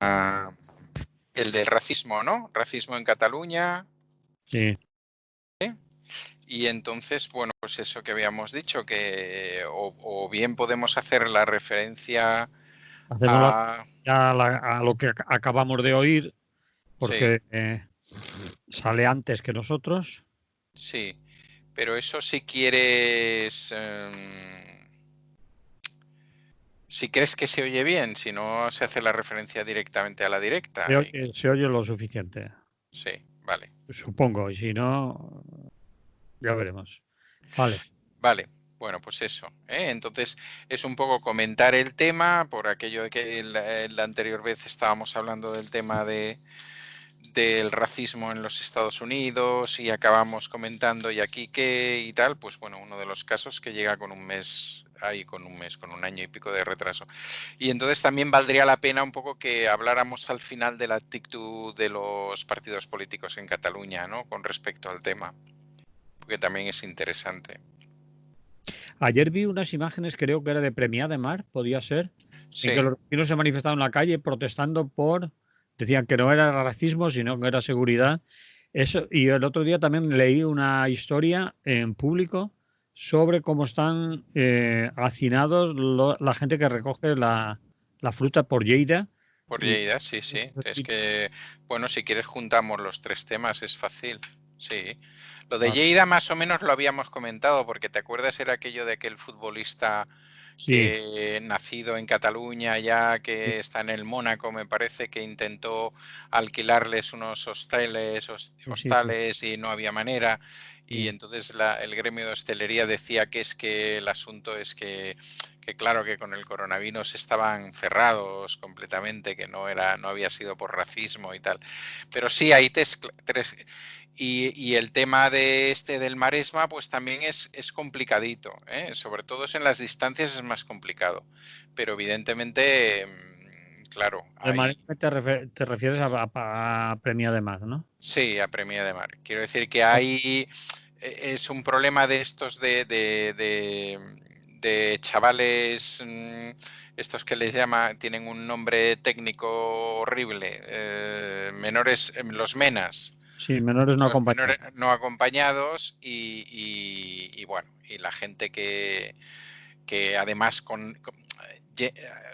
el del racismo, ¿no? Racismo en Cataluña. Sí. Y entonces, bueno, pues eso que habíamos dicho, que o bien podemos hacer la referencia Hacemos a lo que acabamos de oír, porque sale antes que nosotros. Sí, pero eso si quieres, si crees que se oye bien, si no se hace la referencia directamente a la directa. Se oye lo suficiente. Sí, vale. Supongo, y si no, ya veremos. Vale. Vale, bueno, pues eso. Entonces, es un poco comentar el tema, por aquello de que la anterior vez estábamos hablando del tema del racismo en los Estados Unidos y acabamos comentando y aquí qué y tal, pues bueno, uno de los casos que llega con un mes, con un año y pico de retraso. Y entonces también valdría la pena un poco que habláramos al final de la actitud de los partidos políticos en Cataluña, ¿no? Con respecto al tema, porque también es interesante. Ayer vi unas imágenes, creo que era de Premià de Mar, podía ser, en que Sí. los vecinos se manifestaban en la calle protestando decían que no era racismo, sino que era seguridad. Eso, y el otro día también leí una historia en público sobre cómo están hacinados la gente que recoge la fruta por Lleida. Por Y Lleida, sí, sí. Es que, bueno, si quieres juntamos los tres temas, es fácil. Sí. Lo de Lleida más o menos lo habíamos comentado, porque te acuerdas era aquello de aquel futbolista sí, que nacido en Cataluña ya, que está en el Mónaco, me parece, que intentó alquilarles unos hostales y no había manera. Y entonces el gremio de hostelería decía que es que el asunto es que claro que con el coronavirus estaban cerrados completamente, que no había sido por racismo y tal. Pero sí, hay tres y el tema del Maresma, pues también es complicadito, ¿eh? Sobre todo en las distancias es más complicado. Pero evidentemente, claro, de hay. te refieres a Premià de Mar, ¿no? Sí, a Premia de Mar. Quiero decir que hay. Es un problema de estos de chavales, estos que les tienen un nombre técnico horrible, menores, los menas. Sí, menores no Los acompañados. menores no acompañados y bueno, y la gente que además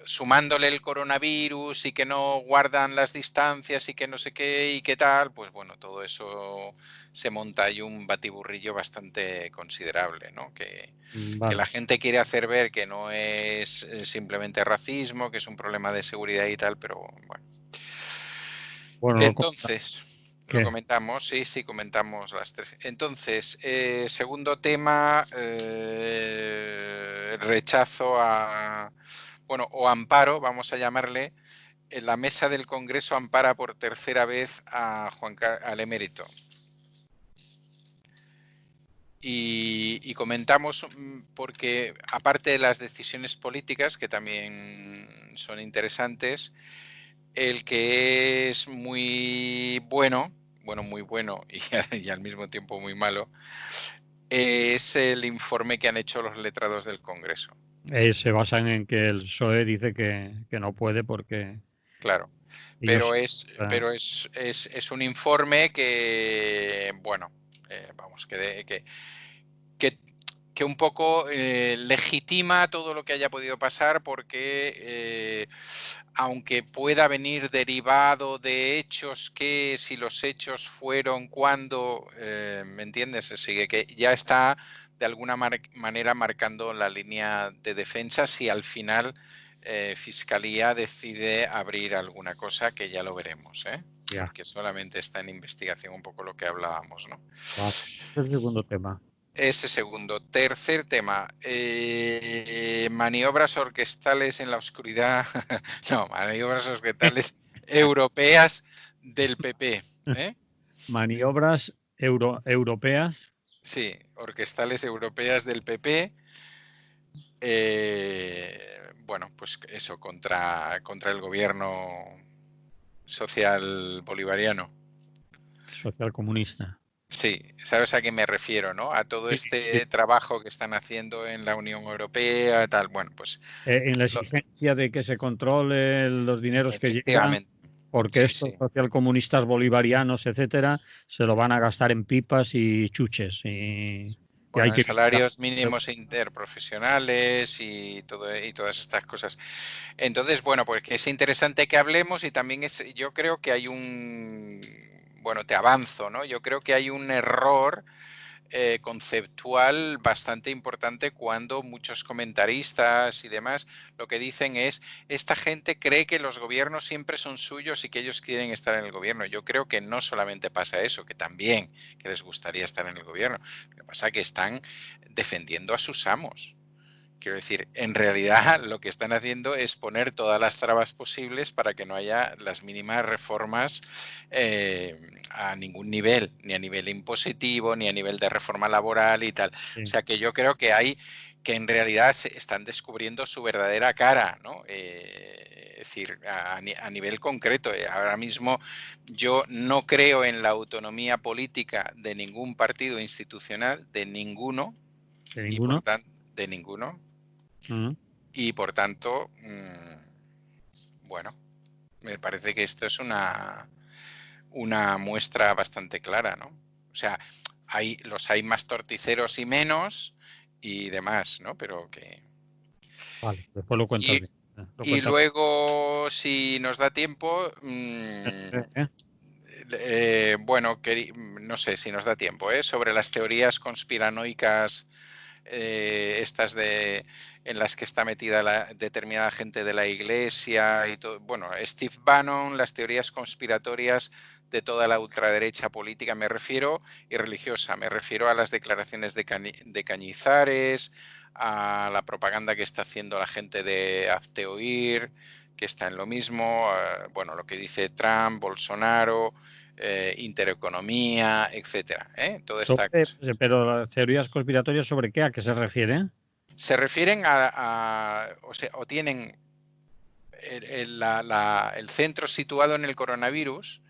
sumándole el coronavirus y que no guardan las distancias y que no sé qué y qué tal, pues bueno, todo eso se monta ahí un batiburrillo bastante considerable, ¿no? Que la gente quiere hacer ver que no es simplemente racismo, que es un problema de seguridad y tal, pero bueno. Bueno, Entonces, lo ¿qué? comentamos, sí, comentamos las tres. Entonces, segundo tema, rechazo o amparo, vamos a llamarle, en la mesa del Congreso ampara por tercera vez al emérito. Y comentamos porque, aparte de las decisiones políticas, que también son interesantes, el que es muy bueno y al mismo tiempo muy malo, es el informe que han hecho los letrados del Congreso. Se basan en que el PSOE dice que no puede porque Claro, ellos... es un informe que, bueno, vamos, que un poco legitima todo lo que haya podido pasar porque aunque pueda venir derivado de hechos que si los hechos fueron cuando, ¿me entiendes? Sigue que ya está de alguna manera marcando la línea de defensa si al final Fiscalía decide abrir alguna cosa que ya lo veremos, porque solamente está en investigación un poco lo que hablábamos, ¿no? Vale. El segundo tema. Ese segundo. Tercer tema, maniobras orquestales en la oscuridad, no, maniobras orquestales europeas del PP. Maniobras europeas. Sí, orquestales europeas del PP. Bueno, pues eso, contra el gobierno social bolivariano. Socialcomunista. Sí, sabes a qué me refiero, ¿no? A todo Sí, sí. este trabajo que están haciendo en la Unión Europea, tal. Bueno, pues En la lo- exigencia de que se controle los dineros que llegan, efectivamente, porque sí, estos sí. socialcomunistas bolivarianos, etcétera, se lo van a gastar en pipas y chuches. Y hay Bueno, en que vigilar. salarios mínimos interprofesionales y todas estas cosas. Entonces, bueno, pues que es interesante que hablemos y también yo creo que hay bueno, te avanzo, ¿no? Yo creo que hay un error conceptual bastante importante cuando muchos comentaristas y demás lo que dicen es, esta gente cree que los gobiernos siempre son suyos y que ellos quieren estar en el gobierno. Yo creo que no solamente pasa eso, que también que les gustaría estar en el gobierno. Lo que pasa es que están defendiendo a sus amos. Quiero decir, en realidad lo que están haciendo es poner todas las trabas posibles para que no haya las mínimas reformas eh, a ningún nivel, ni a nivel impositivo, ni a nivel de reforma laboral y tal. O Sí. sea que yo creo que hay que en realidad se están descubriendo su verdadera cara, ¿no? Es decir, a nivel concreto. Ahora mismo yo no creo en la autonomía política de ningún partido institucional, de ninguno, ¿De y por ninguno? tanto, de ninguno, Mm. y por tanto, bueno, me parece que esto es una muestra bastante clara, ¿no? O sea, los hay más torticeros y menos y demás, ¿no? Pero que... Vale, después lo cuentas Y, bien. Lo y cuentas bien. luego, si nos da tiempo, ¿Eh? bueno, no sé si nos da tiempo, ¿eh? Sobre las teorías conspiranoicas estas en las que está metida determinada gente de la iglesia y todo. Bueno, Steve Bannon, las teorías conspiratorias de toda la ultraderecha política, me refiero, y religiosa, me refiero a las declaraciones de Cañizares, a la propaganda que está haciendo la gente de Hazte Oír, que está en lo mismo, bueno, lo que dice Trump, Bolsonaro, intereconomía, etcétera. Toda esta cosa. Pero las teorías conspiratorias, ¿sobre qué? ¿A qué se refiere? Se refieren o sea, o tienen el centro situado en el coronavirus,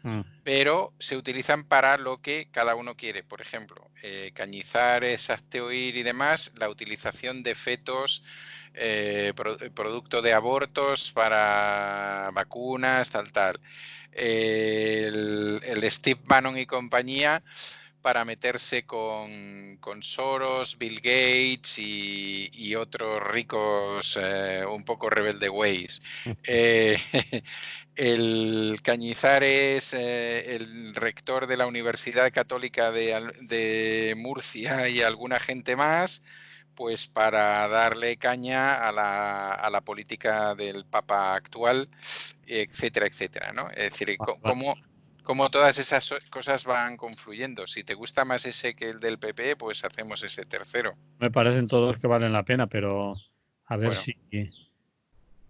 Mm. pero se utilizan para lo que cada uno quiere. Por ejemplo, Cañizares, Hazte Oír y demás, la utilización de fetos, producto de abortos para vacunas, tal. El Steve Bannon y compañía para meterse con Soros, Bill Gates y otros ricos un poco rebelde ways. Eh, el Cañizares, el rector de la Universidad Católica de Murcia y alguna gente más, pues para darle caña a la política del Papa actual, etcétera, etcétera, ¿no? Es decir, Vale, vale. cómo todas esas cosas van confluyendo. Si te gusta más ese que el del PP, pues hacemos ese tercero. Me parecen todos que valen la pena, pero a ver Bueno, si,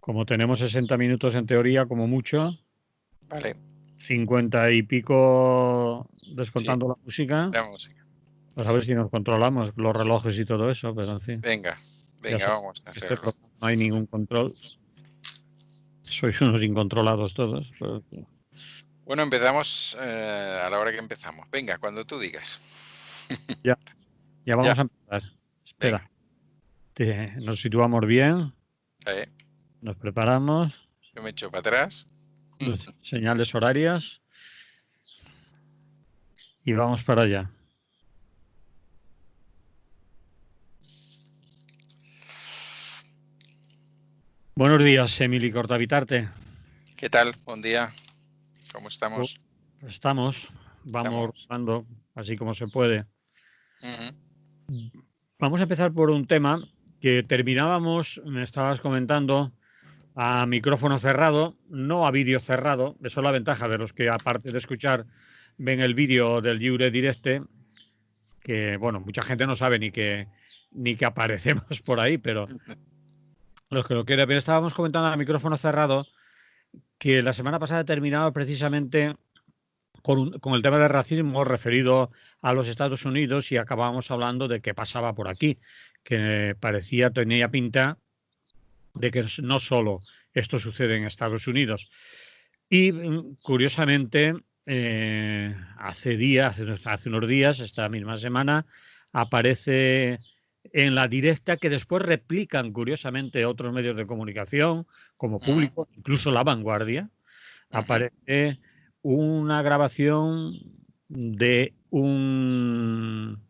como tenemos 60 minutos en teoría, como mucho, vale, 50 y pico sí, descontando la música, la música. pues a ver si nos controlamos los relojes y todo eso, pero en fin, Venga, ya venga, sabes, vamos a en este hacerlo. programa no hay ningún control, sois unos incontrolados todos. Pero Bueno, empezamos a la hora que empezamos. Venga, cuando tú digas. ya, ya Ya, vamos a empezar. venga. Espera, nos situamos bien, Eh, nos preparamos, yo me echo para atrás. señales horarias y vamos para allá. Buenos días, Emily Cortavitarte. ¿Qué tal? Buen día. ¿Cómo Oh, estamos? estamos, vamos Estamos. rodando así como se puede. Ujú. Vamos a empezar por un tema que terminábamos, me estabas comentando, a micrófono cerrado, no a vídeo cerrado. Eso es la ventaja de los que, aparte de escuchar, ven el vídeo del Lliure Directe, que, bueno, mucha gente no sabe ni que aparecemos por ahí, pero los que lo quieren ver, estábamos comentando a micrófono cerrado que la semana pasada terminaba precisamente con el tema del racismo referido a los Estados Unidos y acabábamos hablando de qué pasaba por aquí, que tenía pinta de que no solo esto sucede en Estados Unidos. Y curiosamente, hace unos días, esta misma semana, aparece en la directa que después replican curiosamente otros medios de comunicación como Ujú, Público, incluso La Vanguardia. ujú, Aparece una grabación de un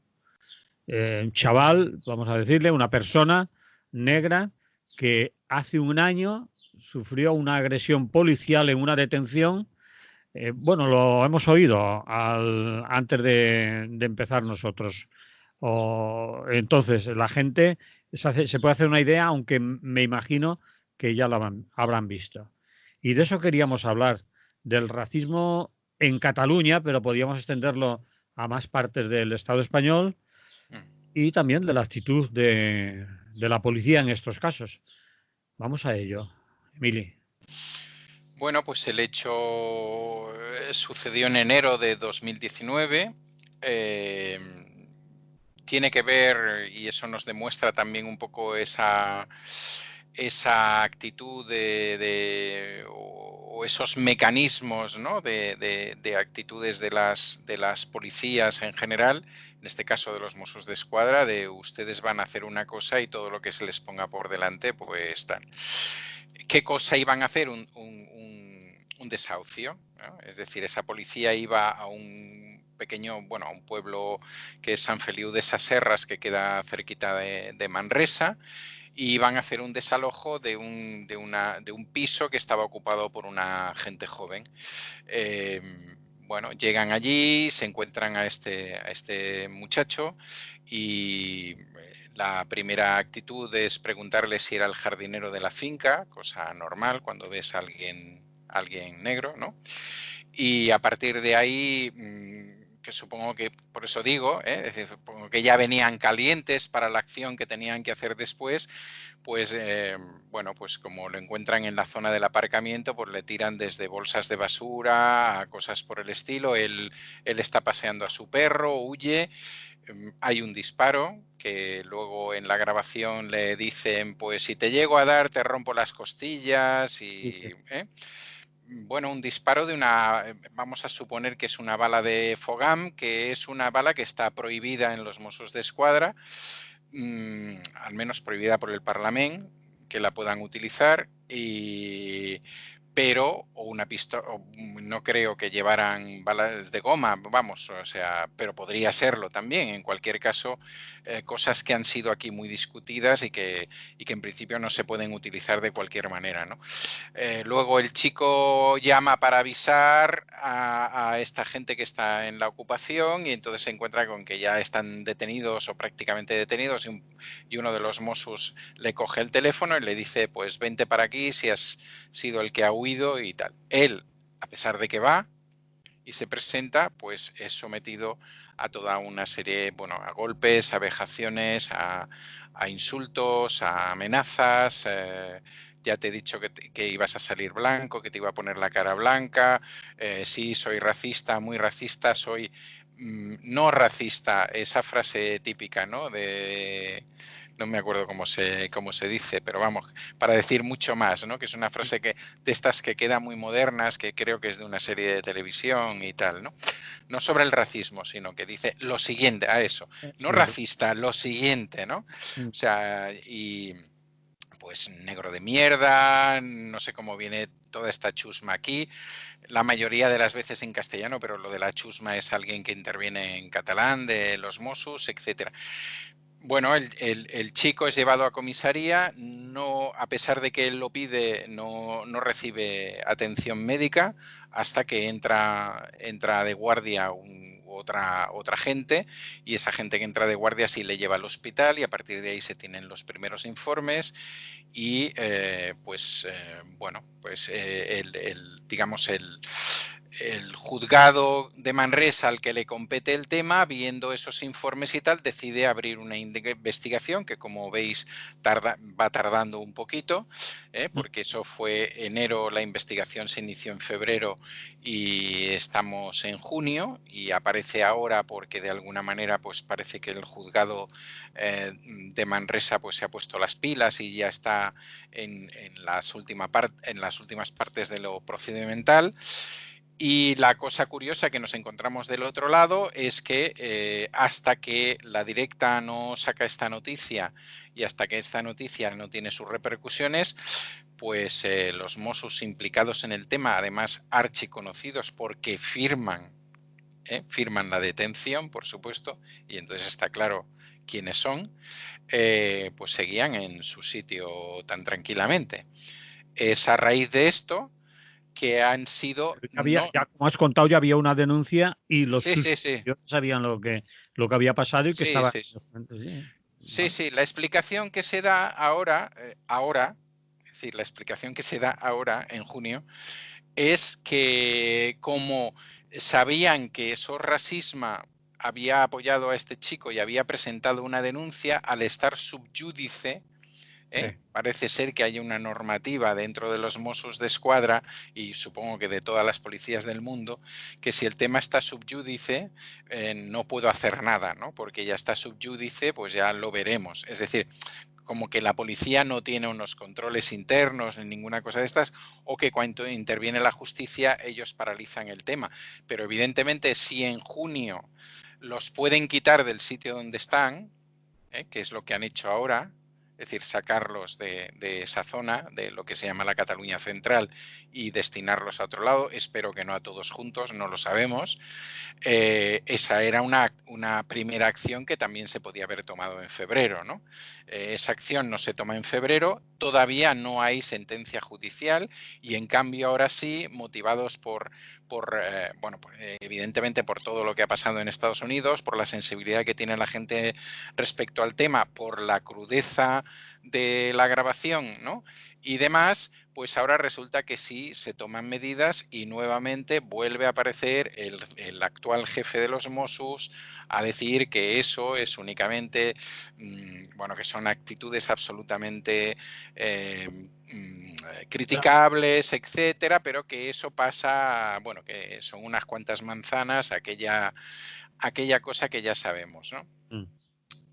chaval, vamos a decirle, una persona negra que hace un año sufrió una agresión policial en una detención. Bueno, lo hemos oído antes de empezar nosotros. Entonces, la gente se puede hacer una idea, aunque me imagino que ya habrán visto. Y de eso queríamos hablar, del racismo en Cataluña, pero podríamos extenderlo a más partes del Estado español ujú. y también de la actitud de la policía en estos casos. Vamos a ello, Emily. Bueno, pues el hecho sucedió en enero de 2019. eh, Tiene que ver, y eso nos demuestra también un poco esa actitud o esos mecanismos, ¿no? de actitudes de las policías en general, en este caso de los Mossos de Escuadra, de ustedes van a hacer una cosa y todo lo que se les ponga por delante, pues tal. ¿Qué cosa iban a hacer? Un desahucio, ¿no? Es decir, esa policía iba a un pequeño, bueno, a un pueblo que es San Feliu de Sasserras, que queda cerquita de Manresa, y iban a hacer un desalojo de un piso que estaba ocupado por una gente joven. Eh, bueno, llegan allí, se encuentran a este muchacho y la primera actitud es preguntarle si era el jardinero de la finca, cosa normal cuando ves a alguien negro, ¿no? Y a partir de ahí, que supongo que, por eso digo, es decir, supongo que ya venían calientes para la acción que tenían que hacer después, pues bueno, pues como lo encuentran en la zona del aparcamiento, pues le tiran desde bolsas de basura a cosas por el estilo. Él está paseando a su perro, huye, hay un disparo que luego en la grabación le dicen, pues si te llego a dar te rompo las costillas Sí, sí. y... Bueno, un disparo de una, vamos a suponer que es una bala de Fogam, que es una bala que está prohibida en los Mossos de Escuadra, al menos prohibida por el Parlamento, que la puedan utilizar, pero, o una pistola, no creo que llevaran balas de goma, vamos, o sea, pero podría serlo también. En cualquier caso, cosas que han sido aquí muy discutidas y que en principio no se pueden utilizar de cualquier manera, ¿no? Luego el chico llama para avisar a esta gente que está en la ocupación y entonces se encuentra con que ya están detenidos o prácticamente detenidos y uno de los Mossos le coge el teléfono y le dice, pues vente para aquí si has sido el que ha huido y tal. Él, a pesar de que va y se presenta, pues es sometido a toda una serie, bueno, a golpes, a vejaciones, a insultos, a amenazas. Ya te he dicho que ibas a salir blanco, que te iba a poner la cara blanca. Sí, soy racista, muy racista, soy no racista, esa frase típica, ¿no? No me acuerdo cómo se dice, pero vamos, para decir mucho más, ¿no? Que es una frase de estas que quedan muy modernas, que creo que es de una serie de televisión y tal, ¿no? No sobre el racismo, sino que dice lo siguiente, a eso, no Eso es. racista, lo siguiente, ¿no? Mm. O sea, y pues negro de mierda, no sé cómo viene toda esta chusma aquí, la mayoría de las veces en castellano, pero lo de la chusma es alguien que interviene en catalán, de los Mossos, etcétera. Bueno, el chico es llevado a comisaría, no, a pesar de que él lo pide, no recibe atención médica hasta que entra de guardia otra gente y esa gente que entra de guardia sí le lleva al hospital y a partir de ahí se tienen los primeros informes y pues bueno, pues digamos el juzgado de Manresa al que le compete el tema, viendo esos informes y tal, decide abrir una investigación que, como veis, va tardando un poquito, porque eso fue enero, la investigación se inició en febrero y estamos en junio y aparece ahora porque de alguna manera pues parece que el juzgado de Manresa pues se ha puesto las pilas y ya está en las últimas partes de lo procedimental. Y la cosa curiosa que nos encontramos del otro lado es que hasta que la Directa no saca esta noticia y hasta que esta noticia no tiene sus repercusiones, pues los Mossos implicados en el tema, además archiconocidos porque firman la detención, por supuesto, y entonces está claro quiénes son, pues seguían en su sitio tan tranquilamente. Es a raíz de esto que han sido... Ya, como has contado, ya había una denuncia y los Sí, sí, sí. sabían lo que había pasado y que Sí, estaban... sí. Sí, Sí, sí, la explicación que se da ahora, es decir, la explicación que se da ahora, en junio, es que como sabían que SOS Racisma había apoyado a este chico y había presentado una denuncia, al estar subyúdice, parece ser que hay una normativa dentro de los Mossos de Escuadra y supongo que de todas las policías del mundo, que si el tema está subyúdice no puedo hacer nada, ¿no? Porque ya está subyúdice, pues ya lo veremos. Es decir, como que la policía no tiene unos controles internos ni ninguna cosa de estas, o que cuando interviene la justicia ellos paralizan el tema. Pero evidentemente si en junio los pueden quitar del sitio donde están, que es lo que han hecho ahora, es decir, sacarlos de esa zona, de lo que se llama la Cataluña Central, y destinarlos a otro lado, espero que no a todos juntos, no lo sabemos. Esa era una primera acción que también se podía haber tomado en febrero, ¿no? Esa acción no se toma en febrero, todavía no hay sentencia judicial y en cambio ahora sí, motivados bueno, evidentemente por todo lo que ha pasado en Estados Unidos, por la sensibilidad que tiene la gente respecto al tema, por la crudeza de la grabación, ¿no? Y demás, pues ahora resulta que sí se toman medidas y nuevamente vuelve a aparecer el actual jefe de los Mossos a decir que eso es únicamente, bueno, que son actitudes absolutamente criticables, etcétera, pero que eso pasa, bueno, que son unas cuantas manzanas, aquella cosa que ya sabemos, ¿no?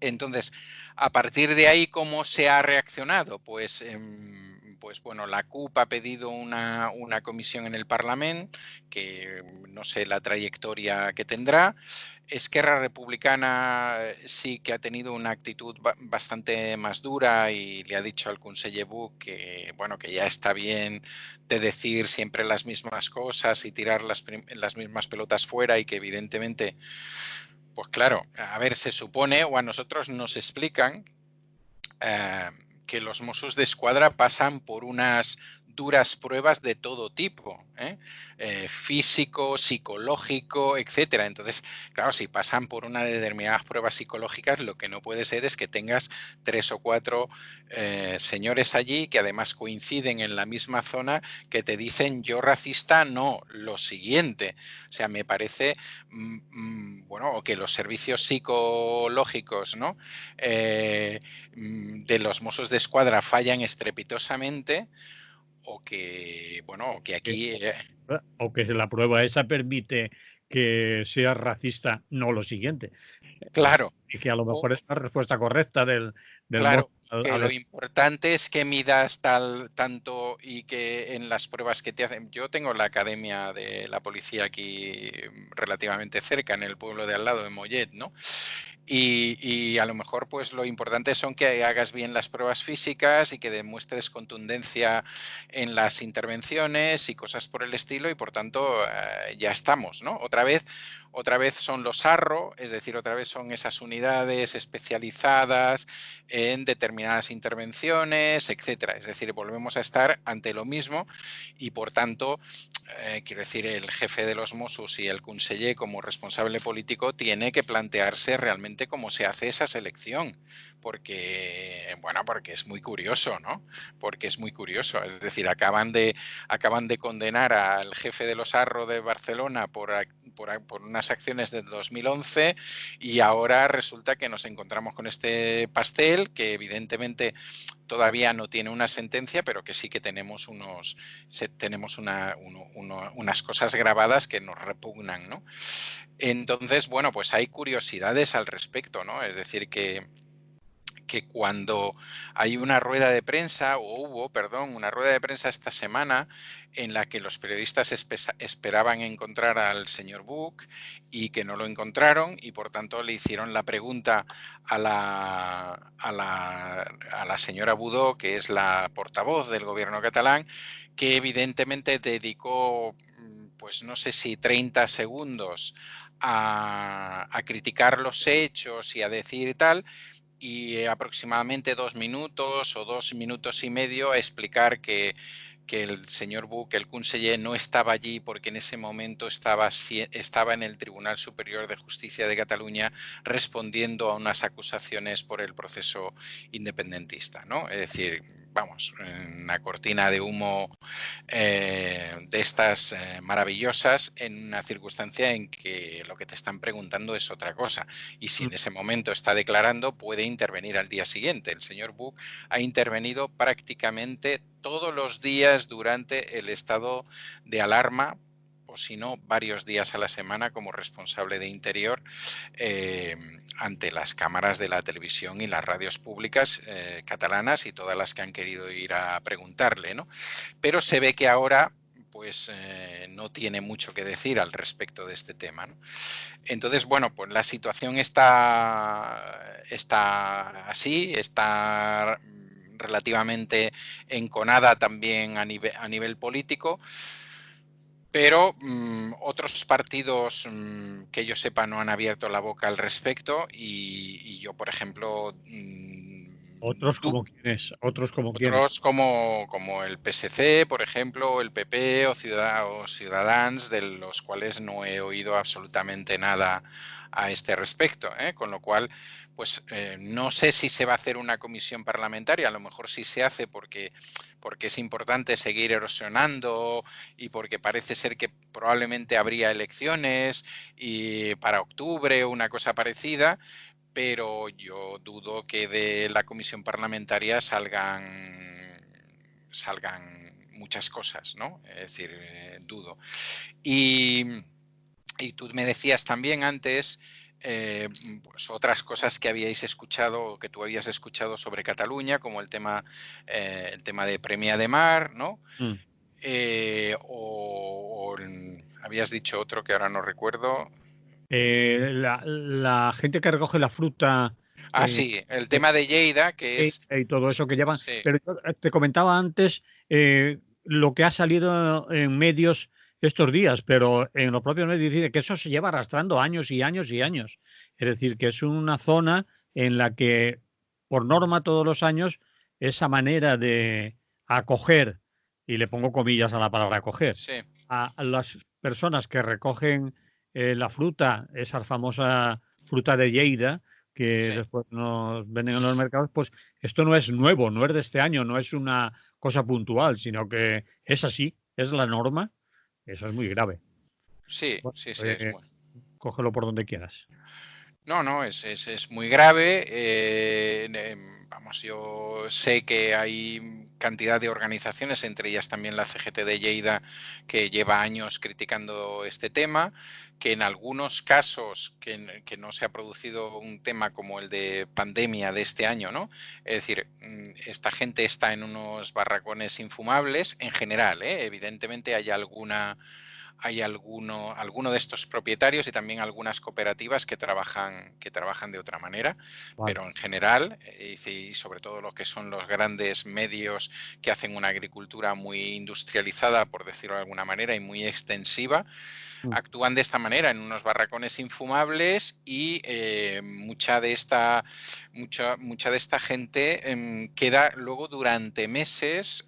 Entonces, a partir de ahí, ¿cómo se ha reaccionado? Pues, pues bueno, la CUP ha pedido una comisión en el Parlamento, que no sé la trayectoria que tendrá. Esquerra Republicana sí que ha tenido una actitud bastante más dura y le ha dicho al conseller Buch que, bueno, que ya está bien de decir siempre las mismas cosas y tirar las mismas pelotas fuera y que evidentemente... Pues claro, a ver, se supone o a nosotros nos explican que los Mossos de Escuadra pasan por unas duras pruebas de todo tipo, físico, psicológico, etcétera. Entonces, claro, si pasan por unas determinadas pruebas psicológicas, lo que no puede ser es que tengas 3 o 4 señores allí que además coinciden en la misma zona que te dicen yo racista, no, lo siguiente. O sea, me parece, bueno, o que los servicios psicológicos, ¿no? De los Mossos de Escuadra fallan estrepitosamente o que, bueno, o que aquí... o que la prueba esa permite que sea racista, no lo siguiente. Claro. Y que a lo mejor es la respuesta correcta del Claro, mozo que lo importante es que midas tanto y que en las pruebas que te hacen... Yo tengo la academia de la policía aquí relativamente cerca, en el pueblo de al lado, de Mollet, ¿no? Y a lo mejor pues lo importante son que hagas bien las pruebas físicas y que demuestres contundencia en las intervenciones y cosas por el estilo y por tanto ya estamos, ¿no? Otra vez son los ARRO, es decir, otra vez son esas unidades especializadas en determinadas intervenciones, etcétera. Es decir, volvemos a estar ante lo mismo y por tanto, quiero decir, el jefe de los Mossos y el conseller como responsable político tiene que plantearse realmente cómo se hace esa selección, porque, bueno, porque es muy curioso, ¿no? Porque es muy curioso. Es decir, acaban de condenar al jefe de los ARRO de Barcelona por unas acciones del 2011 y ahora resulta que nos encontramos con este pastel que evidentemente todavía no tiene una sentencia, pero que sí que tenemos unas cosas grabadas que nos repugnan, ¿no? Entonces, bueno, pues hay curiosidades al respecto, ¿no? Es decir, que que cuando hay una rueda de prensa, o hubo, perdón, una rueda de prensa esta semana en la que los periodistas esperaban encontrar al señor Buch y que no lo encontraron y por tanto le hicieron la pregunta a la señora Budó, que es la portavoz del gobierno catalán, que evidentemente dedicó, pues no sé si 30 segundos a criticar los hechos y a decir tal, y aproximadamente 2 minutos o 2 minutos y medio a explicar que el señor Buch, el conseller, no estaba allí porque en ese momento estaba en el Tribunal Superior de Justicia de Cataluña respondiendo a unas acusaciones por el proceso independentista, ¿no? Es decir, vamos, una cortina de humo de estas maravillosas en una circunstancia en que lo que te están preguntando es otra cosa. Y si en ese momento está declarando, puede intervenir al día siguiente. El señor Buch ha intervenido prácticamente todos los días durante el estado de alarma, o si no, varios días a la semana como responsable de Interior ante las cámaras de la televisión y las radios públicas catalanas y todas las que han querido ir a preguntarle, ¿no? Pero se ve que ahora pues no tiene mucho que decir al respecto de este tema, ¿no? Entonces, bueno, pues la situación está así, está relativamente enconada también a nivel político, pero otros partidos que yo sepa no han abierto la boca al respecto y yo, por ejemplo, Otros como quiénes, otros como quiénes. otros como el PSC, por ejemplo, el PP o Ciudadanos, de los cuales no he oído absolutamente nada a este respecto, ¿eh? Con lo cual, pues no sé si se va a hacer una comisión parlamentaria, a lo mejor sí se hace porque es importante seguir erosionando y porque parece ser que probablemente habría elecciones y para octubre o una cosa parecida, pero yo dudo que de la comisión parlamentaria salgan muchas cosas, ¿no? Es decir, dudo. Y tú me decías también antes pues otras cosas que habíais escuchado, que tú habías escuchado sobre Cataluña, como el tema de Premià de Mar, ¿no? Mm. Habías dicho otro que ahora no recuerdo. La gente que recoge la fruta Ah, eh, sí, el de- tema de Lleida, que es... y todo eso que llevan. Sí, Pero yo te comentaba antes lo que ha salido en medios estos días, pero en los propios medios dice que eso se lleva arrastrando años y años y años. Es decir, que es una zona en la que, por norma, todos los años, esa manera de acoger, y le pongo comillas a la palabra acoger, sí, a las personas que recogen la fruta, esa famosa fruta de Lleida, que sí. después nos venden en los mercados, pues esto no es nuevo, no es de este año, no es una cosa puntual, sino que es así, es la norma. Eso es muy grave. Sí, Bueno, sí, sí, es muy... cógelo por donde quieras. No, no, es muy grave. Vamos, yo sé que hay cantidad de organizaciones, entre ellas también la CGT de Lleida, que lleva años criticando este tema, que en algunos casos que no se ha producido un tema como el de pandemia de este año, ¿no? Es decir, esta gente está en unos barracones infumables en general, ¿eh? Evidentemente hay alguno de estos propietarios y también algunas cooperativas que trabajan de otra manera, Vale. pero en general, y sobre todo lo que son los grandes medios que hacen una agricultura muy industrializada, por decirlo de alguna manera, y muy extensiva, Mm. actúan de esta manera en unos barracones infumables y mucha de esta gente queda luego durante meses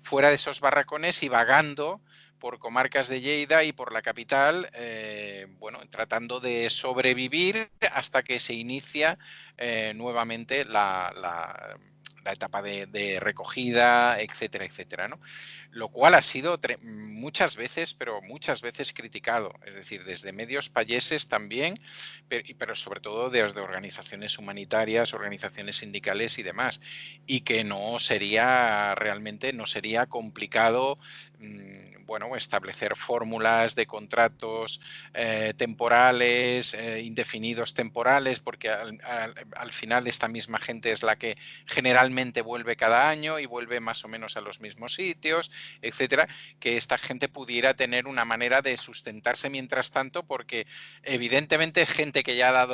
fuera de esos barracones y vagando por comarcas de Lleida y por la capital, bueno, tratando de sobrevivir hasta que se inicia nuevamente la etapa de recogida, etcétera, etcétera, ¿no? Lo cual ha sido muchas veces, pero muchas veces criticado, es decir, desde medios payeses también, pero sobre todo desde organizaciones humanitarias, organizaciones sindicales y demás, y que no sería realmente, no sería complicado, bueno, establecer fórmulas de contratos temporales, indefinidos temporales, porque al final esta misma gente es la que generalmente vuelve cada año y vuelve más o menos a los mismos sitios, etcétera, que esta gente pudiera tener una manera de sustentarse mientras tanto, porque evidentemente gente que ya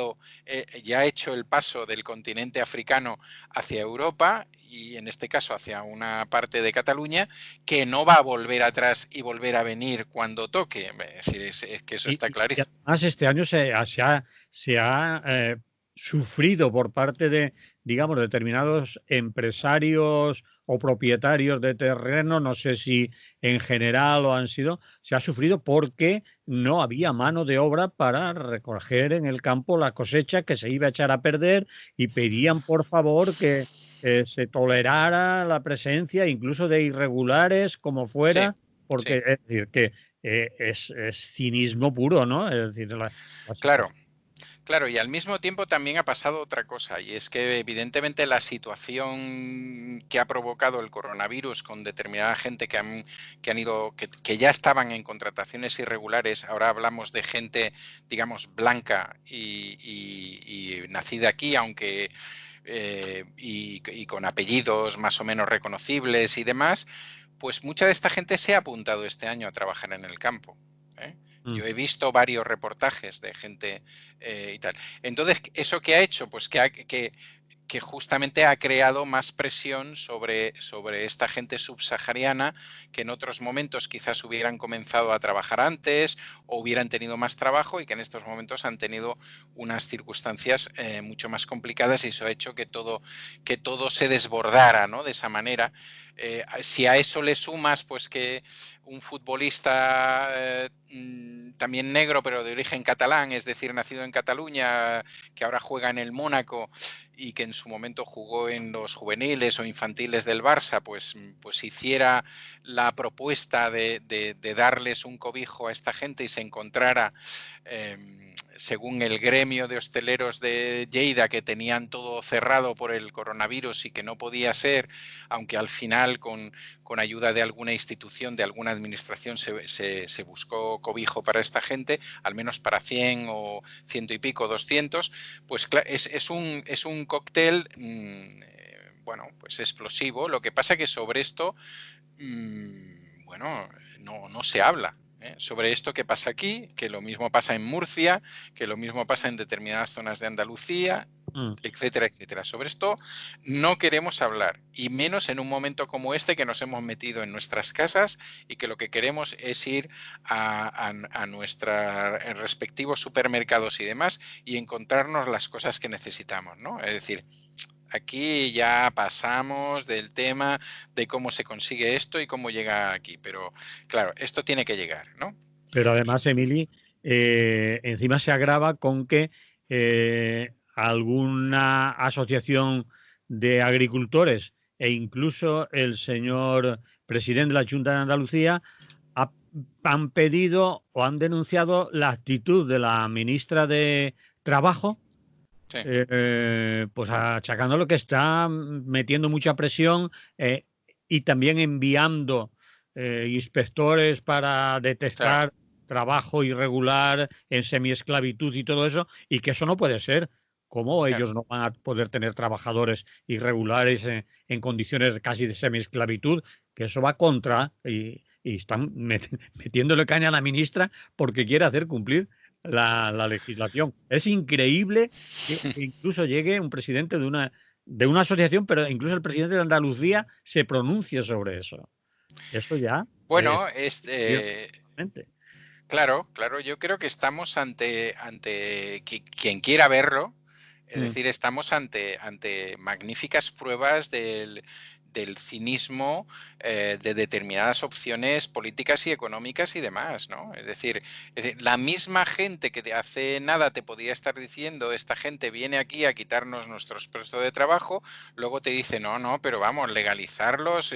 ya ha hecho el paso del continente africano hacia Europa y en este caso hacia una parte de Cataluña, que no va a volver atrás y volver a venir cuando toque. Es decir, es que eso está Y clarísimo. además este año se ha sufrido por parte de, digamos, determinados empresarios o propietarios de terreno, no sé si en general o han sido, se ha sufrido porque no había mano de obra para recoger en el campo la cosecha que se iba a echar a perder y pedían por favor que se tolerara la presencia incluso de irregulares como Sí, fuera, sí, porque es decir que es cinismo puro, ¿no? Es decir, la claro. situación. Claro, y al mismo tiempo también ha pasado otra cosa, y es que evidentemente la situación que ha provocado el coronavirus con determinada gente que ya estaban en contrataciones irregulares, ahora hablamos de gente, digamos, blanca y nacida aquí, aunque y con apellidos más o menos reconocibles y demás, pues mucha de esta gente se ha apuntado este año a trabajar en el campo. ¿Eh? Mm. Yo he visto varios reportajes de gente y tal. Entonces, ¿eso qué ha hecho? Pues que justamente ha creado más presión sobre esta gente subsahariana que en otros momentos quizás hubieran comenzado a trabajar antes o hubieran tenido más trabajo y que en estos momentos han tenido unas circunstancias mucho más complicadas y eso ha hecho que todo se desbordara, ¿no? De esa manera. Si a eso le sumas pues que un futbolista también negro pero de origen catalán, es decir, nacido en Cataluña, que ahora juega en el Mónaco y que en su momento jugó en los juveniles o infantiles del Barça, pues hiciera la propuesta de darles un cobijo a esta gente y se encontrara, según el gremio de hosteleros de Lleida, que tenían todo cerrado por el coronavirus y que no podía ser, aunque al final con ayuda de alguna institución, de alguna administración, se buscó cobijo para esta gente, al menos para 100 o 100 y pico, 200, pues es un cóctel, bueno, pues explosivo. Lo que pasa que sobre esto, bueno, no se habla. Sobre esto que pasa aquí, que lo mismo pasa en Murcia, que lo mismo pasa en determinadas zonas de Andalucía, Mm. etcétera, etcétera. Sobre esto no queremos hablar, y menos en un momento como este que nos hemos metido en nuestras casas y que lo que queremos es ir a nuestros respectivos supermercados y demás y encontrarnos las cosas que necesitamos, ¿no? Es decir, aquí ya pasamos del tema de cómo se consigue esto y cómo llega aquí, pero claro, esto tiene que llegar, ¿no? Pero Y, además, Emily, encima se agrava con que alguna asociación de agricultores e incluso el señor presidente de la Junta de Andalucía ha- han pedido o han denunciado la actitud de la ministra de Trabajo, sí, pues achacándolo que está metiendo mucha presión y también enviando inspectores para claro, detectar trabajo irregular en semiesclavitud y todo eso, y que eso no puede ser. ¿Cómo claro. ellos no van a poder tener trabajadores irregulares en condiciones casi de semiesclavitud? Que eso va contra, y están metiéndole caña a la ministra porque quiere hacer cumplir la legislación. Es increíble que incluso llegue un presidente de una asociación, pero incluso el presidente de Andalucía se pronuncie sobre eso. Eso ya Bueno, realmente. claro, claro, yo creo que estamos ante quien quiera verlo, es Mm, decir, estamos ante magníficas pruebas del cinismo de determinadas opciones políticas y económicas y demás, ¿no? Es decir, la misma gente que hace nada te podía estar diciendo, esta gente viene aquí a quitarnos nuestros puestos de trabajo, luego te dice, no, no, pero vamos, legalizarlos,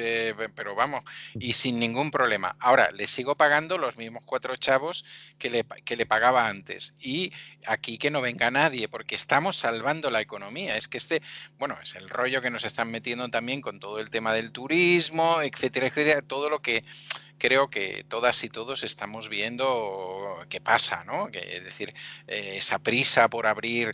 pero vamos, y sin ningún problema. Ahora, le sigo pagando los mismos 4 chavos que le pagaba antes. Y aquí que no venga nadie, porque estamos salvando la economía. Es que bueno, es el rollo que nos están metiendo también con todo el tema del turismo, etcétera, etcétera, todo lo que creo que todas y todos estamos viendo que pasa, ¿no? Es decir, esa prisa por abrir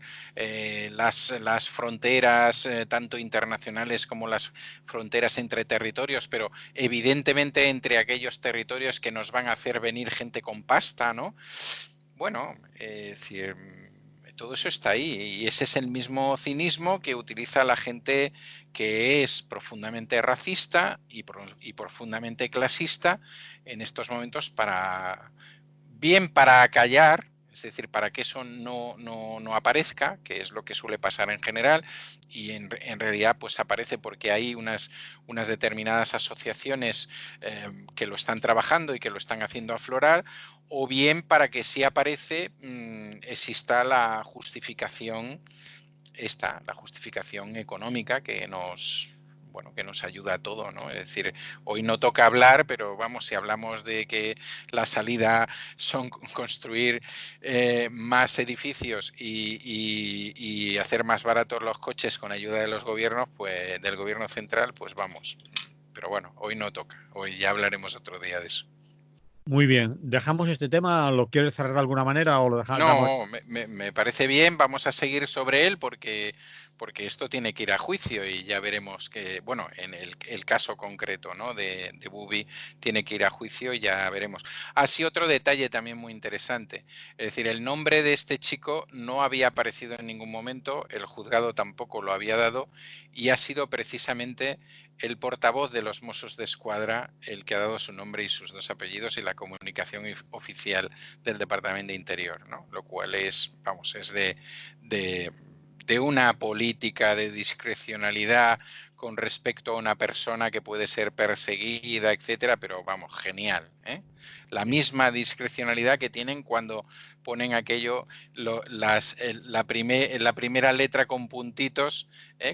las fronteras, tanto internacionales como las fronteras entre territorios, pero evidentemente entre aquellos territorios que nos van a hacer venir gente con pasta, ¿no? Bueno, es decir, todo eso está ahí y ese es el mismo cinismo que utiliza la gente que es profundamente racista y profundamente clasista en estos momentos para acallar, es decir, para que eso no aparezca, que es lo que suele pasar en general, y en realidad pues aparece porque hay unas determinadas asociaciones que lo están trabajando y que lo están haciendo aflorar, o bien para que si aparece exista la justificación económica que nos ayuda a todo, ¿no? Es decir, hoy no toca hablar, pero vamos, si hablamos de que la salida son construir más edificios y hacer más baratos los coches con ayuda de los gobiernos, pues del gobierno central, pues vamos. Pero bueno, hoy no toca, hoy ya hablaremos otro día de eso. Muy bien, ¿dejamos este tema? ¿Lo quieres cerrar de alguna manera o lo dejamos? No, me parece bien, vamos a seguir sobre él porque esto tiene que ir a juicio y ya veremos que, bueno, en el caso concreto, ¿no? de Bubi tiene que ir a juicio y ya veremos. Así otro detalle también muy interesante, es decir, el nombre de este chico no había aparecido en ningún momento, el juzgado tampoco lo había dado y ha sido precisamente el portavoz de los Mossos de Escuadra el que ha dado su nombre y sus 2 apellidos y la comunicación oficial del Departamento de Interior, ¿no? Lo cual es, vamos, es de una política de discrecionalidad con respecto a una persona que puede ser perseguida, etcétera, pero vamos, genial, ¿eh? La misma discrecionalidad que tienen cuando ponen aquello, la primera letra con puntitos,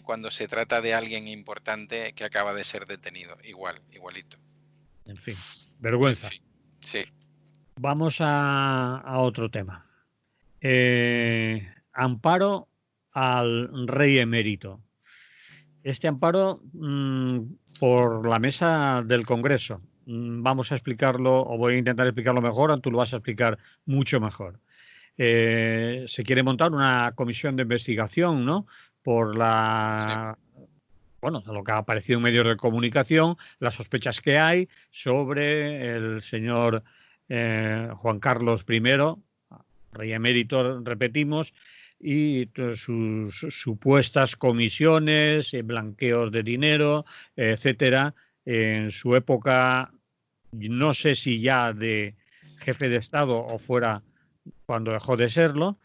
cuando se trata de alguien importante que acaba de ser detenido, igualito. En fin, En vergüenza. fin, sí. Vamos a otro tema. Amparo al rey emérito. Este amparo por la mesa del Congreso. Vamos a explicarlo, o voy a intentar explicarlo mejor, tú lo vas a explicar mucho mejor. Se quiere montar una comisión de investigación, ¿no? Por Sí. bueno, lo que ha aparecido en medios de comunicación, las sospechas que hay sobre el señor Juan Carlos I, rey emérito, repetimos, y sus supuestas comisiones, blanqueos de dinero, etcétera, en su época, no sé si ya de jefe de Estado o fuera cuando dejó de serlo.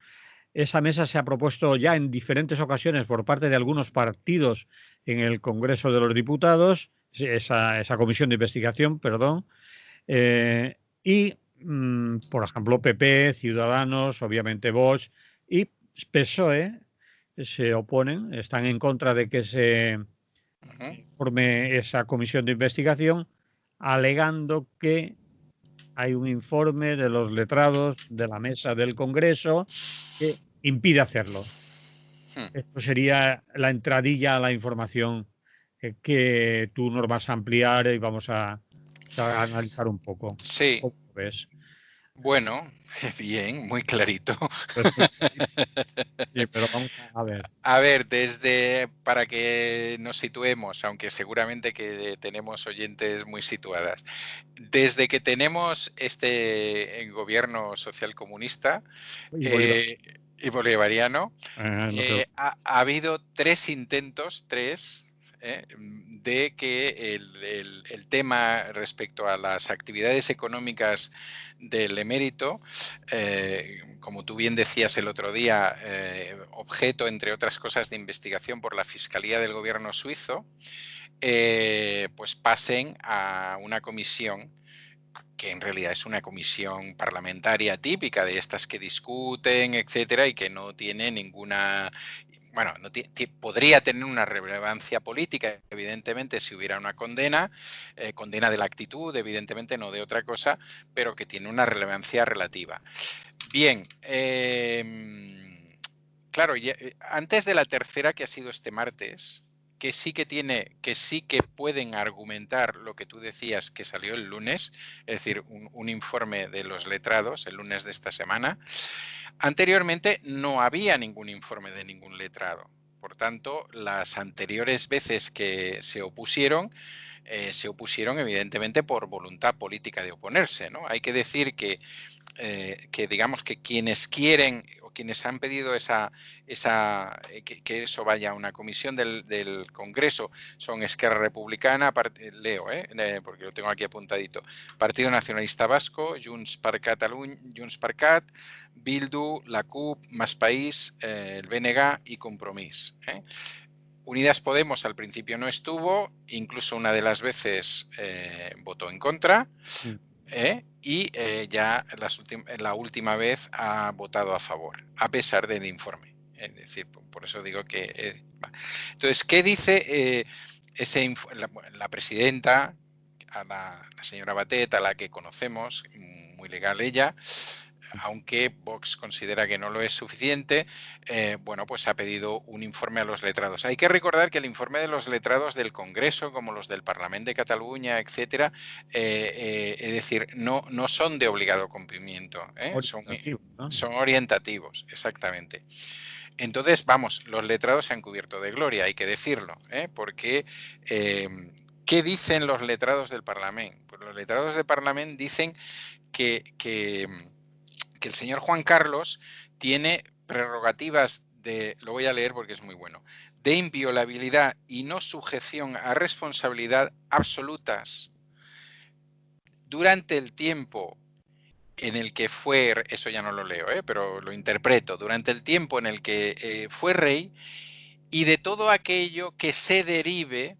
Esa mesa se ha propuesto ya en diferentes ocasiones por parte de algunos partidos en el Congreso de los Diputados, esa comisión de investigación, perdón, y, por ejemplo, PP, Ciudadanos, obviamente Vox y PSOE se oponen, están en contra de que se forme esa comisión de investigación, alegando que hay un informe de los letrados de la mesa del Congreso que impide hacerlo. Esto sería la entradilla a la información que tú nos vas a ampliar y vamos a analizar un poco. Sí, ¿Cómo lo ves? bueno, bien, muy clarito. Perfecto. Sí, pero vamos a ver. A ver, para que nos situemos, aunque seguramente que tenemos oyentes muy situadas, desde que tenemos este gobierno socialcomunista Y Bolívar, y bolivariano, no te- ha habido 3 intentos, de que el tema respecto a las actividades económicas del emérito, como tú bien decías el otro día, objeto, entre otras cosas, de investigación por la Fiscalía del Gobierno suizo, pues pasen a una comisión que en realidad es una comisión parlamentaria típica de estas que discuten, etcétera, y que no tiene ninguna... Bueno, no podría tener una relevancia política, evidentemente, si hubiera una condena, condena de la actitud, evidentemente, no de otra cosa, pero que tiene una relevancia relativa. Bien, claro, antes de la tercera, que ha sido este martes, que sí que pueden argumentar lo que tú decías que salió el lunes, es decir, un informe de los letrados el lunes de esta semana. Anteriormente no había ningún informe de ningún letrado. Por tanto, las anteriores veces que se opusieron evidentemente por voluntad política de oponerse, ¿no? Hay que decir que digamos que quienes quieren o quienes han pedido que eso vaya a una comisión del Congreso son Esquerra Republicana, leo, porque lo tengo aquí apuntadito, Partido Nacionalista Vasco, Junts per Catalunya, Junts per Cat, Bildu, la CUP, Más País, el BNG y Compromís. Unidas Podemos al principio no estuvo, incluso una de las veces votó en contra. Y ya la última vez ha votado a favor, a pesar del informe. Es decir, por eso digo que... Entonces, ¿qué dice la presidenta, la señora Batet, a la que conocemos, muy legal ella, aunque Vox considera que no lo es suficiente, bueno, pues ha pedido un informe a los letrados. Hay que recordar que el informe de los letrados del Congreso, como los del Parlamento de Cataluña, etcétera, es decir, no son de obligado cumplimiento, son orientativos, exactamente. Entonces, vamos, los letrados se han cubierto de gloria, hay que decirlo, porque ¿qué dicen los letrados del Parlamento? Pues los letrados del Parlamento dicen que el señor Juan Carlos tiene prerrogativas lo voy a leer porque es muy bueno, de inviolabilidad y no sujeción a responsabilidad absolutas durante el tiempo en el que fue, eso ya no lo leo, pero lo interpreto, durante el tiempo en el que fue rey y de todo aquello que se derive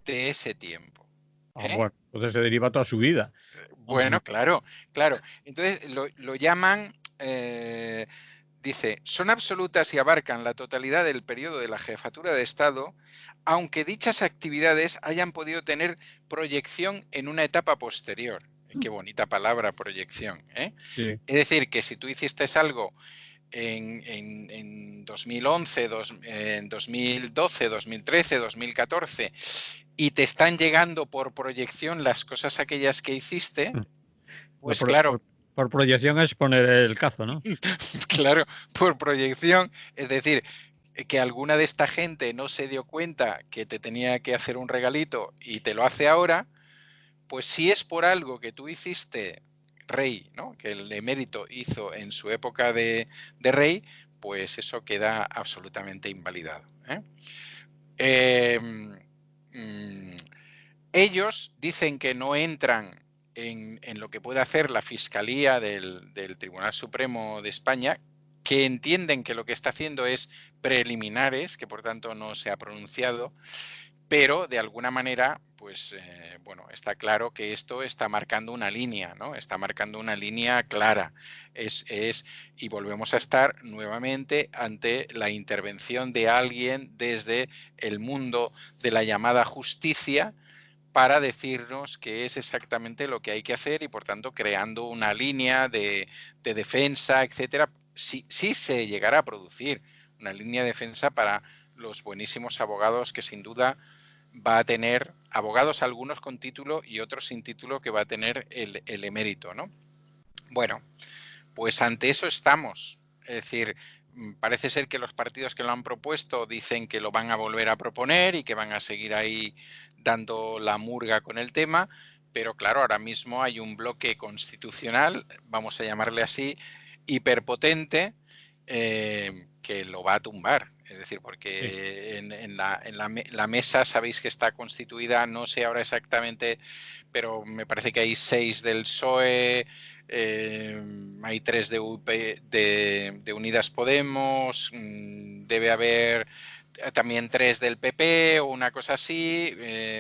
de ese tiempo. Bueno, entonces se deriva toda su vida. Bueno, claro. Entonces lo llaman, dice, son absolutas y abarcan la totalidad del periodo de la jefatura de Estado, aunque dichas actividades hayan podido tener proyección en una etapa posterior. Qué bonita palabra, proyección. Sí. Es decir, que si tú hiciste algo en 2011, en 2012, 2013, 2014 y te están llegando por proyección las cosas aquellas que hiciste, pues claro. Por proyección es poner el cazo, ¿no? Claro, por proyección, es decir, que alguna de esta gente no se dio cuenta que te tenía que hacer un regalito y te lo hace ahora, pues si es por algo que tú hiciste rey, ¿no? Que el emérito hizo en su época de rey, pues eso queda absolutamente invalidado. Ellos dicen que no entran en lo que puede hacer la Fiscalía del Tribunal Supremo de España, que entienden que lo que está haciendo es preliminares, que por tanto no se ha pronunciado, pero de alguna manera, pues bueno, está claro que esto está marcando una línea, ¿no? Está marcando una línea clara. Y volvemos a estar nuevamente ante la intervención de alguien desde el mundo de la llamada justicia para decirnos qué es exactamente lo que hay que hacer y, por tanto, creando una línea de defensa, etcétera, si se llegará a producir una línea de defensa para los buenísimos abogados que sin duda va a tener, abogados algunos con título y otros sin título que va a tener el emérito, ¿no? Bueno, pues ante eso estamos. Es decir, parece ser que los partidos que lo han propuesto dicen que lo van a volver a proponer y que van a seguir ahí dando la murga con el tema, pero claro, ahora mismo hay un bloque constitucional, vamos a llamarle así, hiperpotente, que lo va a tumbar. Es decir, Sí. porque la mesa sabéis que está constituida, no sé ahora exactamente, pero me parece que hay 6 del PSOE, hay 3 de Unidas Podemos, debe haber también 3 del PP o una cosa así,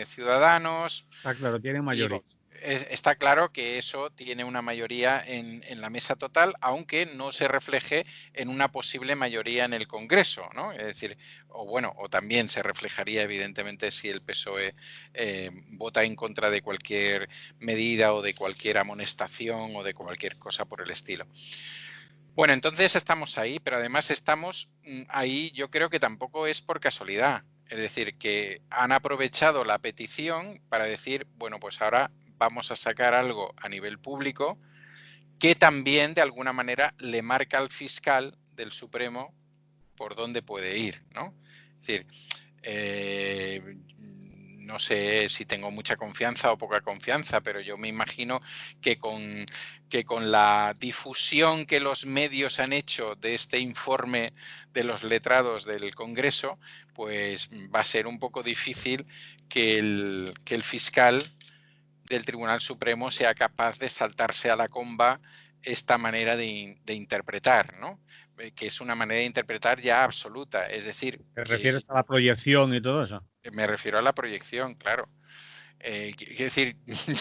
Ciudadanos. Está claro, tiene Y mayoría. está claro que eso tiene una mayoría en la mesa total, aunque no se refleje en una posible mayoría en el Congreso, ¿no? Es decir, o también se reflejaría evidentemente si el PSOE vota en contra de cualquier medida o de cualquier amonestación o de cualquier cosa por el estilo. Bueno, entonces estamos ahí, pero además estamos ahí, yo creo que tampoco es por casualidad. Es decir, que han aprovechado la petición para decir, bueno, pues ahora vamos a sacar algo a nivel público que también de alguna manera le marca al fiscal del Supremo por dónde puede ir, ¿no? Es decir, no sé si tengo mucha confianza o poca confianza, pero yo me imagino que con la difusión que los medios han hecho de este informe de los letrados del Congreso, pues va a ser un poco difícil que el fiscal del Tribunal Supremo sea capaz de saltarse a la comba esta manera de interpretar, ¿no? Que es una manera de interpretar ya absoluta, es decir, ¿Te que refieres a la proyección y todo eso? me refiero a la proyección, claro. Quiero decir,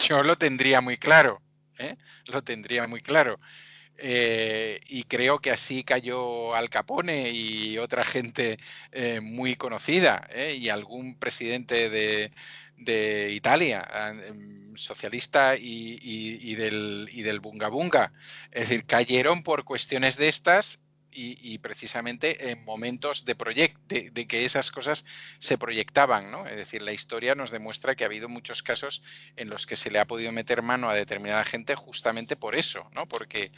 yo lo tendría muy claro, ¿eh? Lo tendría muy claro. Y creo que así cayó Al Capone y otra gente muy conocida, y algún presidente de Italia, socialista y del Bunga Bunga. Es decir, cayeron por cuestiones de estas y precisamente en momentos de que esas cosas se proyectaban, ¿no? Es decir, la historia nos demuestra que ha habido muchos casos en los que se le ha podido meter mano a determinada gente justamente por eso, ¿no? Porque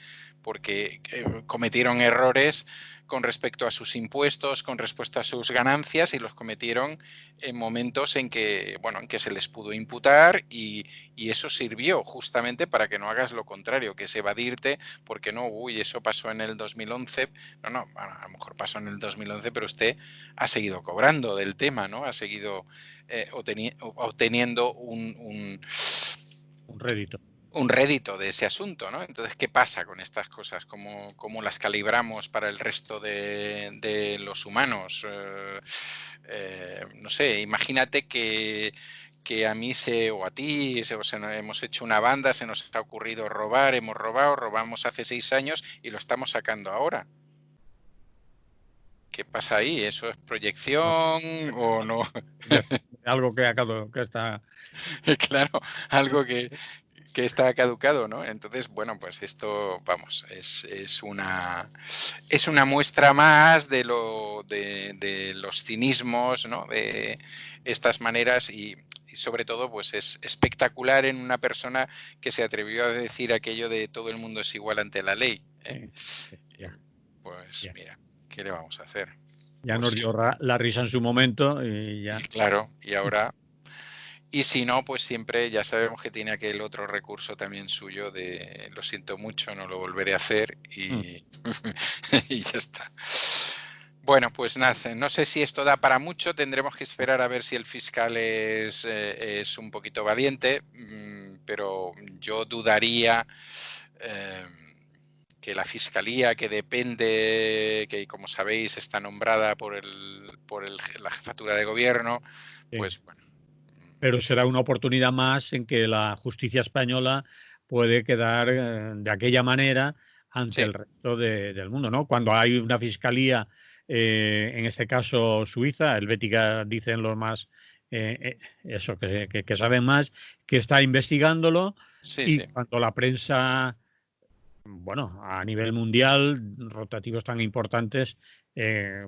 cometieron errores con respecto a sus impuestos, con respecto a sus ganancias, y los cometieron en momentos en que, bueno, en que se les pudo imputar y eso sirvió justamente para que no hagas lo contrario, que es evadirte, porque no, uy, eso pasó en el 2011, no, bueno, a lo mejor pasó en el 2011, pero usted ha seguido cobrando del tema, ¿no? Ha seguido obteniendo Un rédito. un rédito de ese asunto, ¿no? Entonces, ¿qué pasa con estas cosas? ¿Cómo las calibramos para el resto de los humanos? No sé, imagínate que a mí o a ti hemos hecho una banda, se nos ha ocurrido robar, hemos robado, robamos hace 6 años y lo estamos sacando ahora. ¿Qué pasa ahí? ¿Eso es proyección No, o no? algo que está. Claro, algo que está caducado, ¿no? Entonces, bueno, pues esto, vamos, es una muestra más de los cinismos, ¿no? De estas maneras y sobre todo, pues es espectacular en una persona que se atrevió a decir aquello de todo el mundo es igual ante la ley, ¿eh? Ya, Pues ya. mira, ¿qué le vamos a hacer? Ya Pues nos sí, dio la risa en su momento y y ya. claro, y ahora. Y si no, pues siempre ya sabemos que tiene aquel otro recurso también suyo de lo siento mucho, no lo volveré a hacer Mm. y ya está. Bueno, pues nada, no sé si esto da para mucho, tendremos que esperar a ver si el fiscal es un poquito valiente, pero yo dudaría eh, que la fiscalía, que depende, que como sabéis está nombrada por la jefatura de gobierno, Sí. pues bueno. Pero será una oportunidad más en que la justicia española puede quedar de aquella manera ante Sí, el resto del mundo, ¿no? Cuando hay una fiscalía, en este caso suiza, helvética dicen los más, eso, que saben más, que está investigándolo sí, y sí. cuando la prensa, bueno, a nivel mundial, rotativos tan importantes,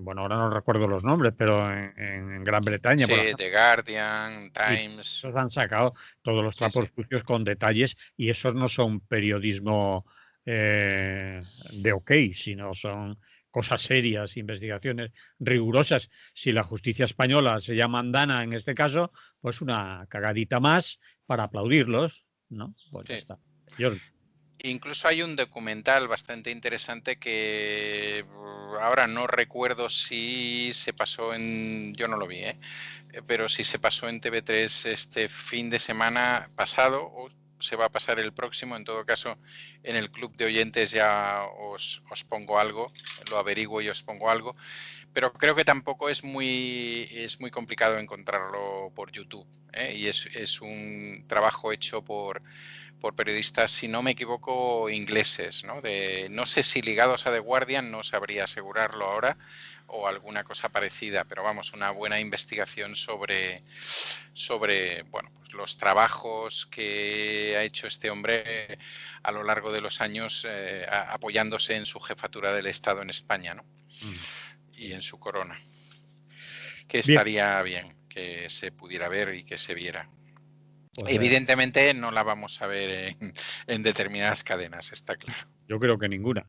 bueno, ahora no recuerdo los nombres, pero en Gran Bretaña, por Sí, ejemplo, The Guardian, y Times. los han sacado todos los Sí, sí. trapos sucios con detalles y esos no son periodismo de ok, sino son cosas serias, investigaciones rigurosas. Si la justicia española se llama andana en este caso, pues una cagadita más para aplaudirlos, ¿no? Pues ya Sí. está. Ellos, Incluso hay un documental bastante interesante que ahora no recuerdo si se pasó yo no lo vi, pero si se pasó en TV3 este fin de semana pasado o se va a pasar el próximo. En todo caso, en el club de oyentes ya os pongo algo, lo averiguo y os pongo algo. Pero creo que tampoco es muy complicado encontrarlo por YouTube, y es un trabajo hecho por periodistas, si no me equivoco, ingleses, ¿no? No sé si ligados a The Guardian, no sabría asegurarlo ahora, o alguna cosa parecida, pero vamos, una buena investigación sobre bueno, pues los trabajos que ha hecho este hombre a lo largo de los años, apoyándose en su jefatura del Estado en España, ¿no? Y en su corona. Que estaría bien que se pudiera ver y que se viera. Pues evidentemente no la vamos a ver en determinadas cadenas, está claro. Yo creo que ninguna.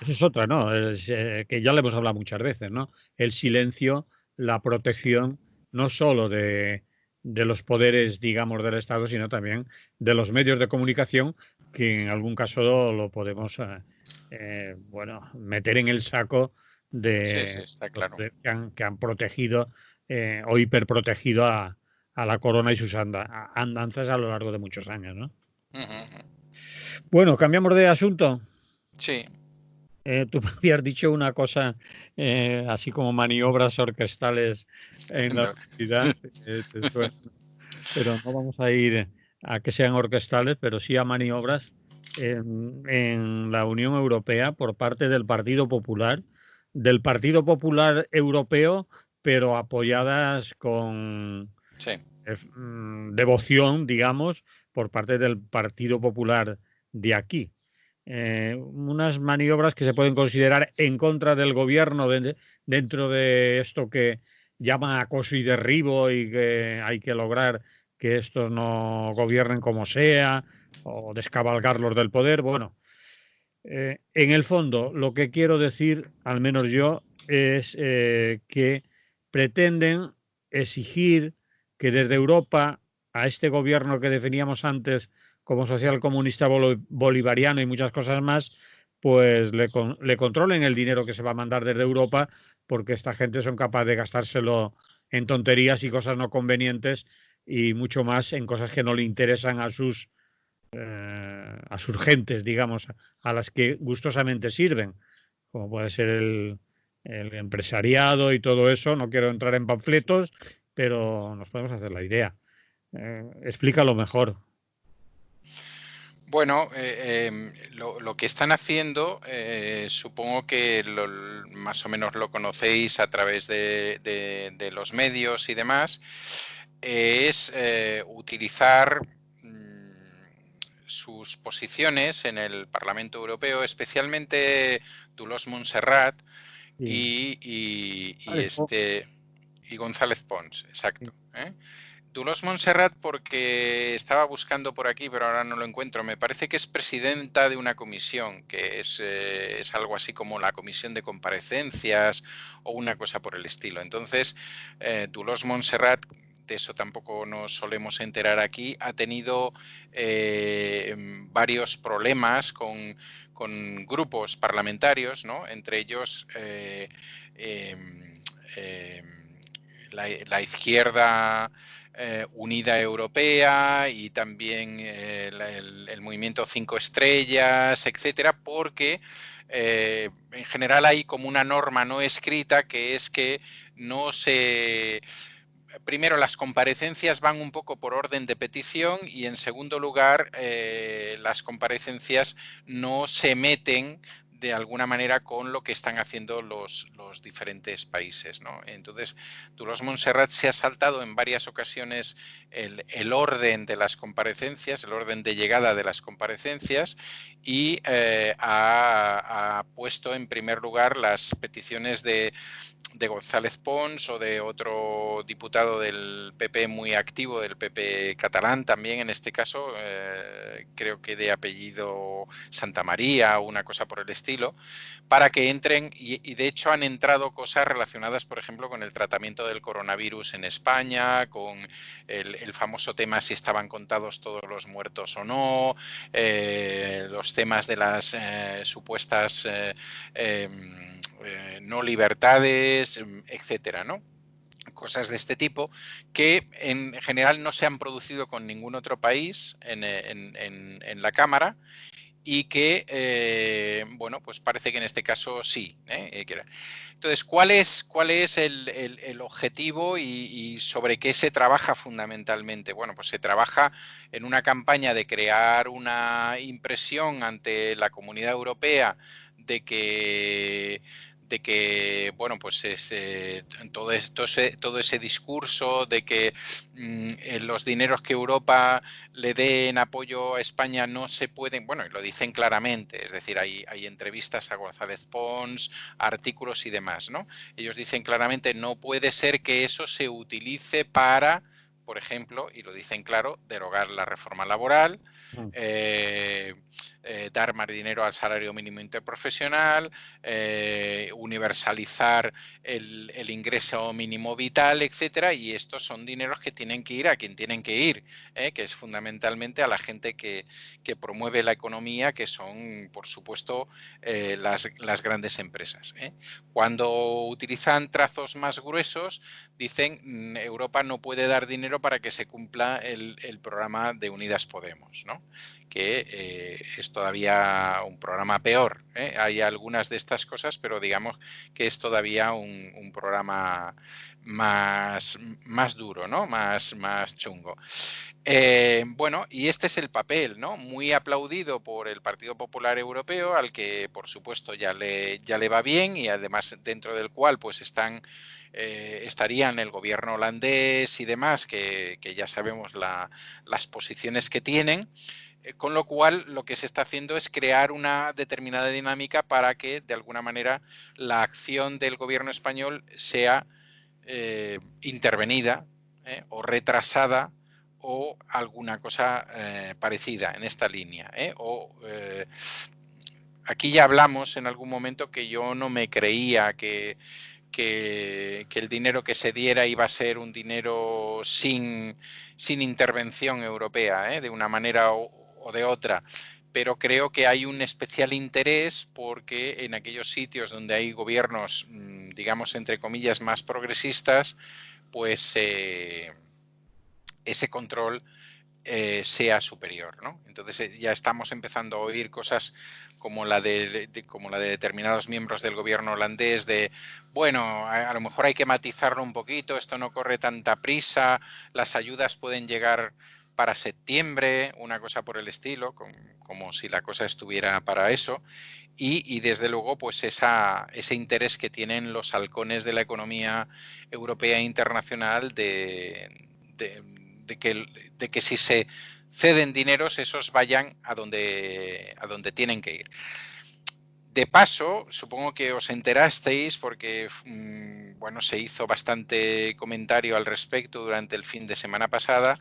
Eso es otra, ¿no? Que ya le hemos hablado muchas veces, ¿no? El silencio, la protección, no solo de los poderes, digamos, del Estado, sino también de los medios de comunicación, que en algún caso lo podemos, bueno, meter en el saco de, sí, está claro. que han protegido o hiperprotegido a la corona y sus andanzas a lo largo de muchos años, ¿no? Bueno, cambiamos de asunto. Sí. Tú me habías dicho una cosa, así como maniobras orquestales en la universidad, pero no vamos a ir a que sean orquestales, pero sí a maniobras en la Unión Europea por parte del Partido Popular Europeo, pero apoyadas con devoción, digamos, por parte del Partido Popular de aquí. Unas maniobras que se pueden considerar en contra del gobierno dentro de esto que llaman acoso y derribo, y que hay que lograr que estos no gobiernen como sea o descabalgarlos del poder. Bueno, en el fondo lo que quiero decir, al menos yo, es que pretenden exigir que desde Europa a este gobierno que definíamos antes como socialcomunista bolivariano y muchas cosas más, pues le controlen el dinero que se va a mandar desde Europa, porque esta gente son capaces de gastárselo en tonterías y cosas no convenientes, y mucho más en cosas que no le interesan a sus gentes, digamos, a las que gustosamente sirven, como puede ser el empresariado y todo eso. No quiero entrar en panfletos, pero nos podemos hacer la idea. Explícalo mejor. Bueno, lo que están haciendo, supongo que más o menos lo conocéis a través de los medios y demás, es utilizar sus posiciones en el Parlamento Europeo, especialmente Dolors Montserrat y González Pons, exacto. Dolors Montserrat, porque estaba buscando por aquí, pero ahora no lo encuentro. Me parece que es presidenta de una comisión, que es algo así como la comisión de comparecencias o una cosa por el estilo. Entonces, Dolors Montserrat, de eso tampoco nos solemos enterar aquí, ha tenido varios problemas con grupos parlamentarios, ¿no? Entre ellos la izquierda Unida Europea y también el movimiento 5 estrellas, etcétera, porque en general hay como una norma no escrita, que es que no se... Primero, las comparecencias van un poco por orden de petición, y en segundo lugar, las comparecencias no se meten de alguna manera con lo que están haciendo los diferentes países, ¿no? Entonces, Dolors Montserrat se ha saltado en varias ocasiones el orden de las comparecencias, el orden de llegada de las comparecencias, y ha puesto en primer lugar las peticiones de González Pons o de otro diputado del PP muy activo, del PP catalán también en este caso, creo que de apellido Santamaría o una cosa por el estilo. estilo, para que entren, y de hecho han entrado cosas relacionadas, por ejemplo, con el tratamiento del coronavirus en España, con el famoso tema si estaban contados todos los muertos o no, los temas de las supuestas no libertades, etcétera, ¿no? Cosas de este tipo que en general no se han producido con ningún otro país en la Cámara y que, bueno, pues parece que en este caso sí. Entonces, ¿cuál es el objetivo y sobre qué se trabaja fundamentalmente? Bueno, pues se trabaja en una campaña de crear una impresión ante la Comunidad Europea de que bueno, pues todo ese discurso de que los dineros que Europa le dé en apoyo a España no se pueden, bueno, y lo dicen claramente, es decir, hay entrevistas a González Pons, artículos y demás, ¿no? Ellos dicen claramente, no puede ser que eso se utilice para, por ejemplo, y lo dicen claro, derogar la reforma laboral, dar más dinero al salario mínimo interprofesional, universalizar el ingreso mínimo vital, etcétera, y estos son dineros que tienen que ir a quien tienen que ir, que es fundamentalmente a la gente que promueve la economía, que son, por supuesto, las grandes empresas. Cuando utilizan trazos más gruesos, dicen Europa no puede dar dinero para que se cumpla el programa de Unidas Podemos, ¿no? Que es todavía un programa peor. Hay algunas de estas cosas, pero digamos que es todavía un programa más duro, ¿no? Más chungo. Bueno, y este es el papel, ¿no? Muy aplaudido por el Partido Popular Europeo, al que por supuesto ya le va bien y además dentro del cual pues estarían el gobierno holandés y demás, que ya sabemos las posiciones que tienen. Con lo cual, lo que se está haciendo es crear una determinada dinámica para que, de alguna manera, la acción del gobierno español sea intervenida o retrasada o alguna cosa parecida en esta línea. Aquí ya hablamos en algún momento que yo no me creía que el dinero que se diera iba a ser un dinero sin intervención europea, de una manera o de otra. Pero creo que hay un especial interés porque en aquellos sitios donde hay gobiernos, digamos, entre comillas, más progresistas, pues ese control sea superior, ¿no? Entonces ya estamos empezando a oír cosas como la de determinados miembros del gobierno holandés de, bueno, a lo mejor hay que matizarlo un poquito, esto no corre tanta prisa, las ayudas pueden llegar para septiembre, una cosa por el estilo, como si la cosa estuviera para eso. Y desde luego, pues ese interés que tienen los halcones de la economía europea e internacional de que si se ceden dineros, esos vayan a donde tienen que ir. De paso, supongo que os enterasteis porque bueno, se hizo bastante comentario al respecto durante el fin de semana pasada,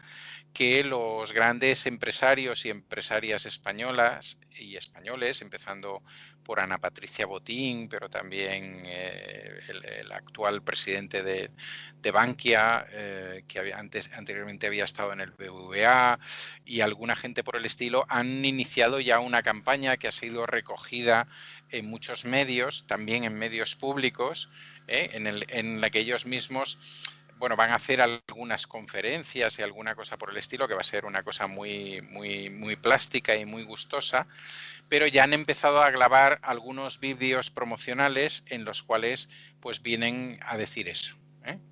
que los grandes empresarios y empresarias españolas y españoles, empezando por Ana Patricia Botín, pero también el actual presidente de Bankia, que anteriormente había estado en el BBVA, y alguna gente por el estilo, han iniciado ya una campaña que ha sido recogida en muchos medios, también en medios públicos, en la que ellos mismos, bueno, van a hacer algunas conferencias y alguna cosa por el estilo, que va a ser una cosa muy plástica y muy gustosa, pero ya han empezado a grabar algunos vídeos promocionales en los cuales pues vienen a decir eso,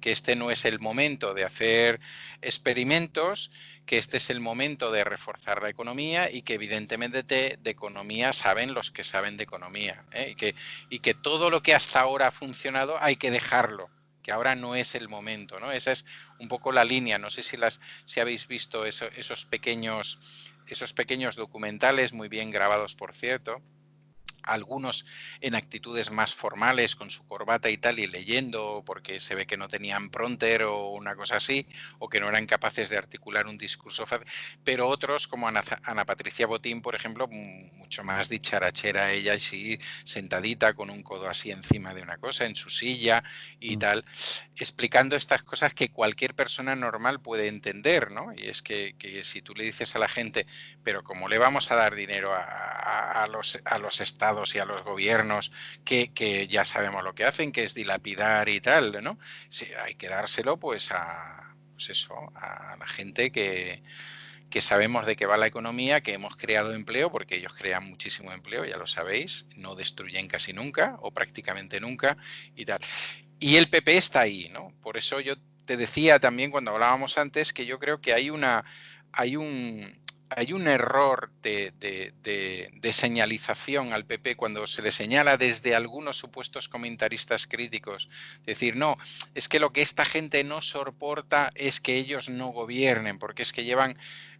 que este no es el momento de hacer experimentos, que este es el momento de reforzar la economía y que evidentemente de economía saben los que saben de economía, y que todo lo que hasta ahora ha funcionado hay que dejarlo, que ahora no es el momento, ¿no? Esa es un poco la línea. No sé si habéis visto esos pequeños documentales, muy bien grabados, por cierto, algunos en actitudes más formales con su corbata y tal y leyendo porque se ve que no tenían prompter o una cosa así, o que no eran capaces de articular un discurso fácil, pero otros como Ana Patricia Botín, por ejemplo, mucho más dicharachera, ella sí, sentadita con un codo así encima de una cosa en su silla y tal, explicando estas cosas que cualquier persona normal puede entender, ¿no? Y es que si tú le dices a la gente, pero ¿cómo le vamos a dar dinero a los estados y a los gobiernos que ya sabemos lo que hacen, que es dilapidar y tal, ¿no? Sí, hay que dárselo pues a la gente que sabemos de qué va la economía, que hemos creado empleo, porque ellos crean muchísimo empleo, ya lo sabéis, no destruyen casi nunca o prácticamente nunca y tal. Y el PP está ahí, ¿no? Por eso yo te decía también cuando hablábamos antes que yo creo que hay un error de señalización al PP cuando se le señala desde algunos supuestos comentaristas críticos. Decir, no, es que lo que esta gente no soporta es que ellos no gobiernen, porque es que llevan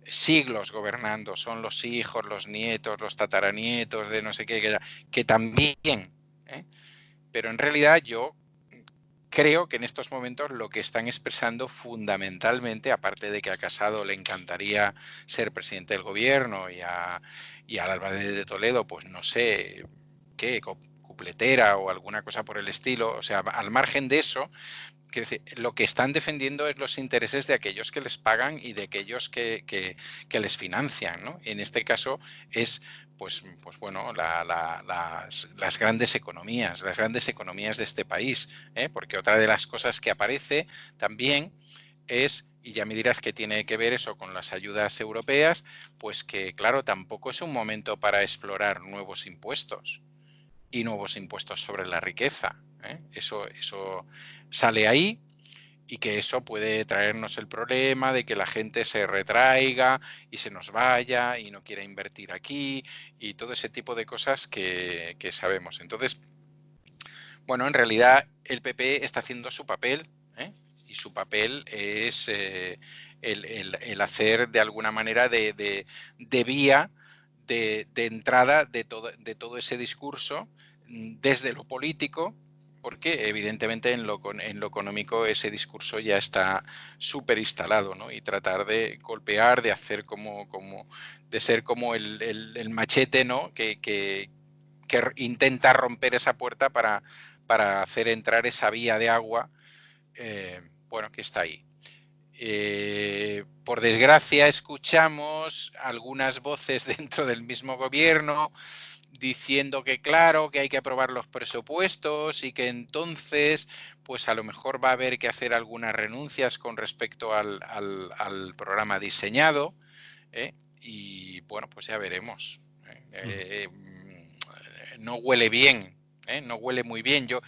siglos gobernando, son los hijos, los nietos, los tataranietos de no sé qué, que también, ¿eh? Pero en realidad yo creo que en estos momentos lo que están expresando fundamentalmente, aparte de que a Casado le encantaría ser presidente del gobierno y a Álvarez de Toledo, pues no sé qué, cupletera o alguna cosa por el estilo, o sea, al margen de eso, lo que están defendiendo es los intereses de aquellos que les pagan y de aquellos que les financian, ¿no? En este caso es pues bueno, las grandes economías de este país, ¿eh? Porque otra de las cosas que aparece también es, y ya me dirás que tiene que ver eso con las ayudas europeas, pues que claro, tampoco es un momento para explorar nuevos impuestos y nuevos impuestos sobre la riqueza, ¿eh? Eso sale ahí y que eso puede traernos el problema de que la gente se retraiga y se nos vaya y no quiera invertir aquí y todo ese tipo de cosas que sabemos. Entonces, bueno, en realidad el PP está haciendo su papel, ¿eh? Y su papel es el hacer de alguna manera de vía de entrada de todo ese discurso desde lo político, porque evidentemente en lo económico ese discurso ya está súper instalado, ¿no? Y tratar de golpear, de hacer de ser como el machete, ¿no? Que intenta romper esa puerta para hacer entrar esa vía de agua, bueno, que está ahí. Por desgracia escuchamos algunas voces dentro del mismo gobierno diciendo que claro, que hay que aprobar los presupuestos y que entonces pues a lo mejor va a haber que hacer algunas renuncias con respecto al programa diseñado, ¿eh? Y bueno, pues ya veremos. No huele bien, ¿eh? No huele muy bien. Yo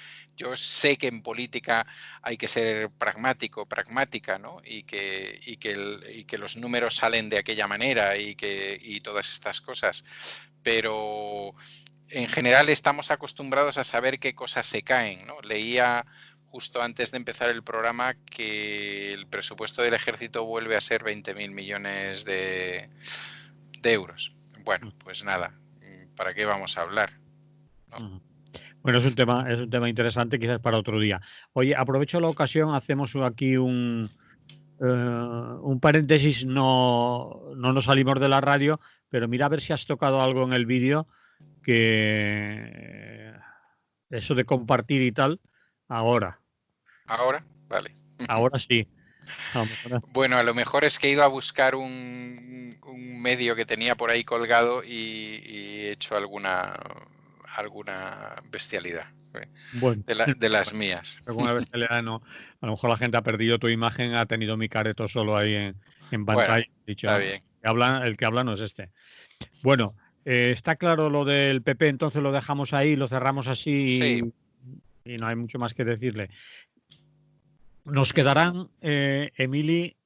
sé que en política hay que ser pragmática, ¿no? Y que los números salen de aquella manera y todas estas cosas. Pero en general estamos acostumbrados a saber qué cosas se caen, ¿no? Leía justo antes de empezar el programa que el presupuesto del ejército vuelve a ser 20.000 millones de euros. Bueno, pues nada, ¿para qué vamos a hablar? ¿No? Bueno, es un tema interesante, quizás para otro día. Oye, aprovecho la ocasión, hacemos aquí un paréntesis, no nos salimos de la radio, pero mira a ver si has tocado algo en el vídeo que eso de compartir y tal, ahora ¿Ahora? Vale. sí. A lo mejor Bueno, a lo mejor es que he ido a buscar un medio que tenía por ahí colgado y he hecho alguna bestialidad, bueno, de las mías. alguna vez no, a lo mejor la gente ha perdido tu imagen, ha tenido mi careto solo ahí en Bueno, pantalla, dicho, está bien. el que habla no es este. Bueno, está claro lo del PP, entonces lo dejamos ahí, lo cerramos Sí. así y no hay mucho más que decirle. Nos quedarán, Emily,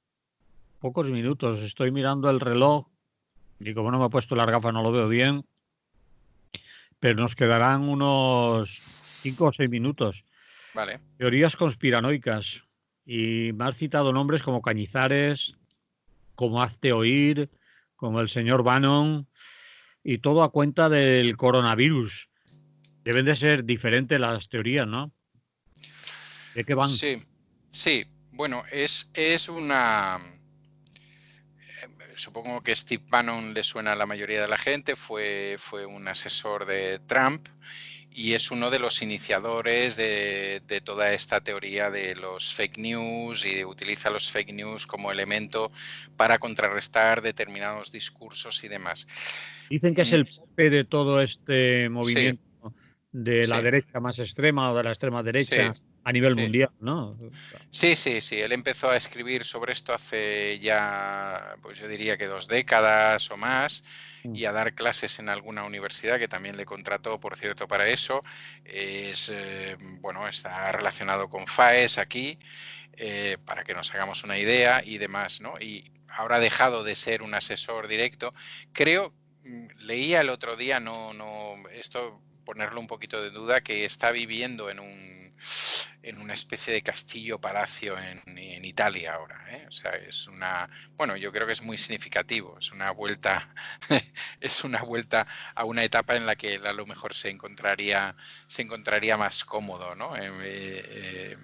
pocos minutos. Estoy mirando el reloj y como no me he puesto las gafas no lo veo bien, pero nos quedarán unos 5 o 6 minutos. Vale. Teorías conspiranoicas. Y me has citado nombres como Cañizares, como Hazte Oír, como el señor Bannon, y todo a cuenta del coronavirus. Deben de ser diferentes las teorías, ¿no? ¿De qué van? Sí, sí. Bueno, es una... Supongo que Steve Bannon le suena a la mayoría de la gente, fue un asesor de Trump y es uno de los iniciadores de toda esta teoría de los fake news y utiliza los fake news como elemento para contrarrestar determinados discursos y demás. Dicen que es el Pope de todo este Sí, movimiento de la sí, derecha más extrema o de la extrema sí, derecha a nivel sí. mundial, ¿no? Sí, sí, sí. Él empezó a escribir sobre esto hace ya, pues yo diría que 2 décadas o más, Mm. y a dar clases en alguna universidad que también le contrató, por cierto, para eso. Bueno, está relacionado con FAES aquí, para que nos hagamos una idea y demás, ¿no? Y ahora ha dejado de ser un asesor directo. Creo, leía el otro día, esto ponerlo un poquito de duda, que está viviendo en una especie de castillo-palacio en Italia ahora, ¿eh? O sea, bueno, yo creo que es muy significativo, es una vuelta, es una vuelta a una etapa en la que él a lo mejor se encontraría más cómodo, ¿no? Eh,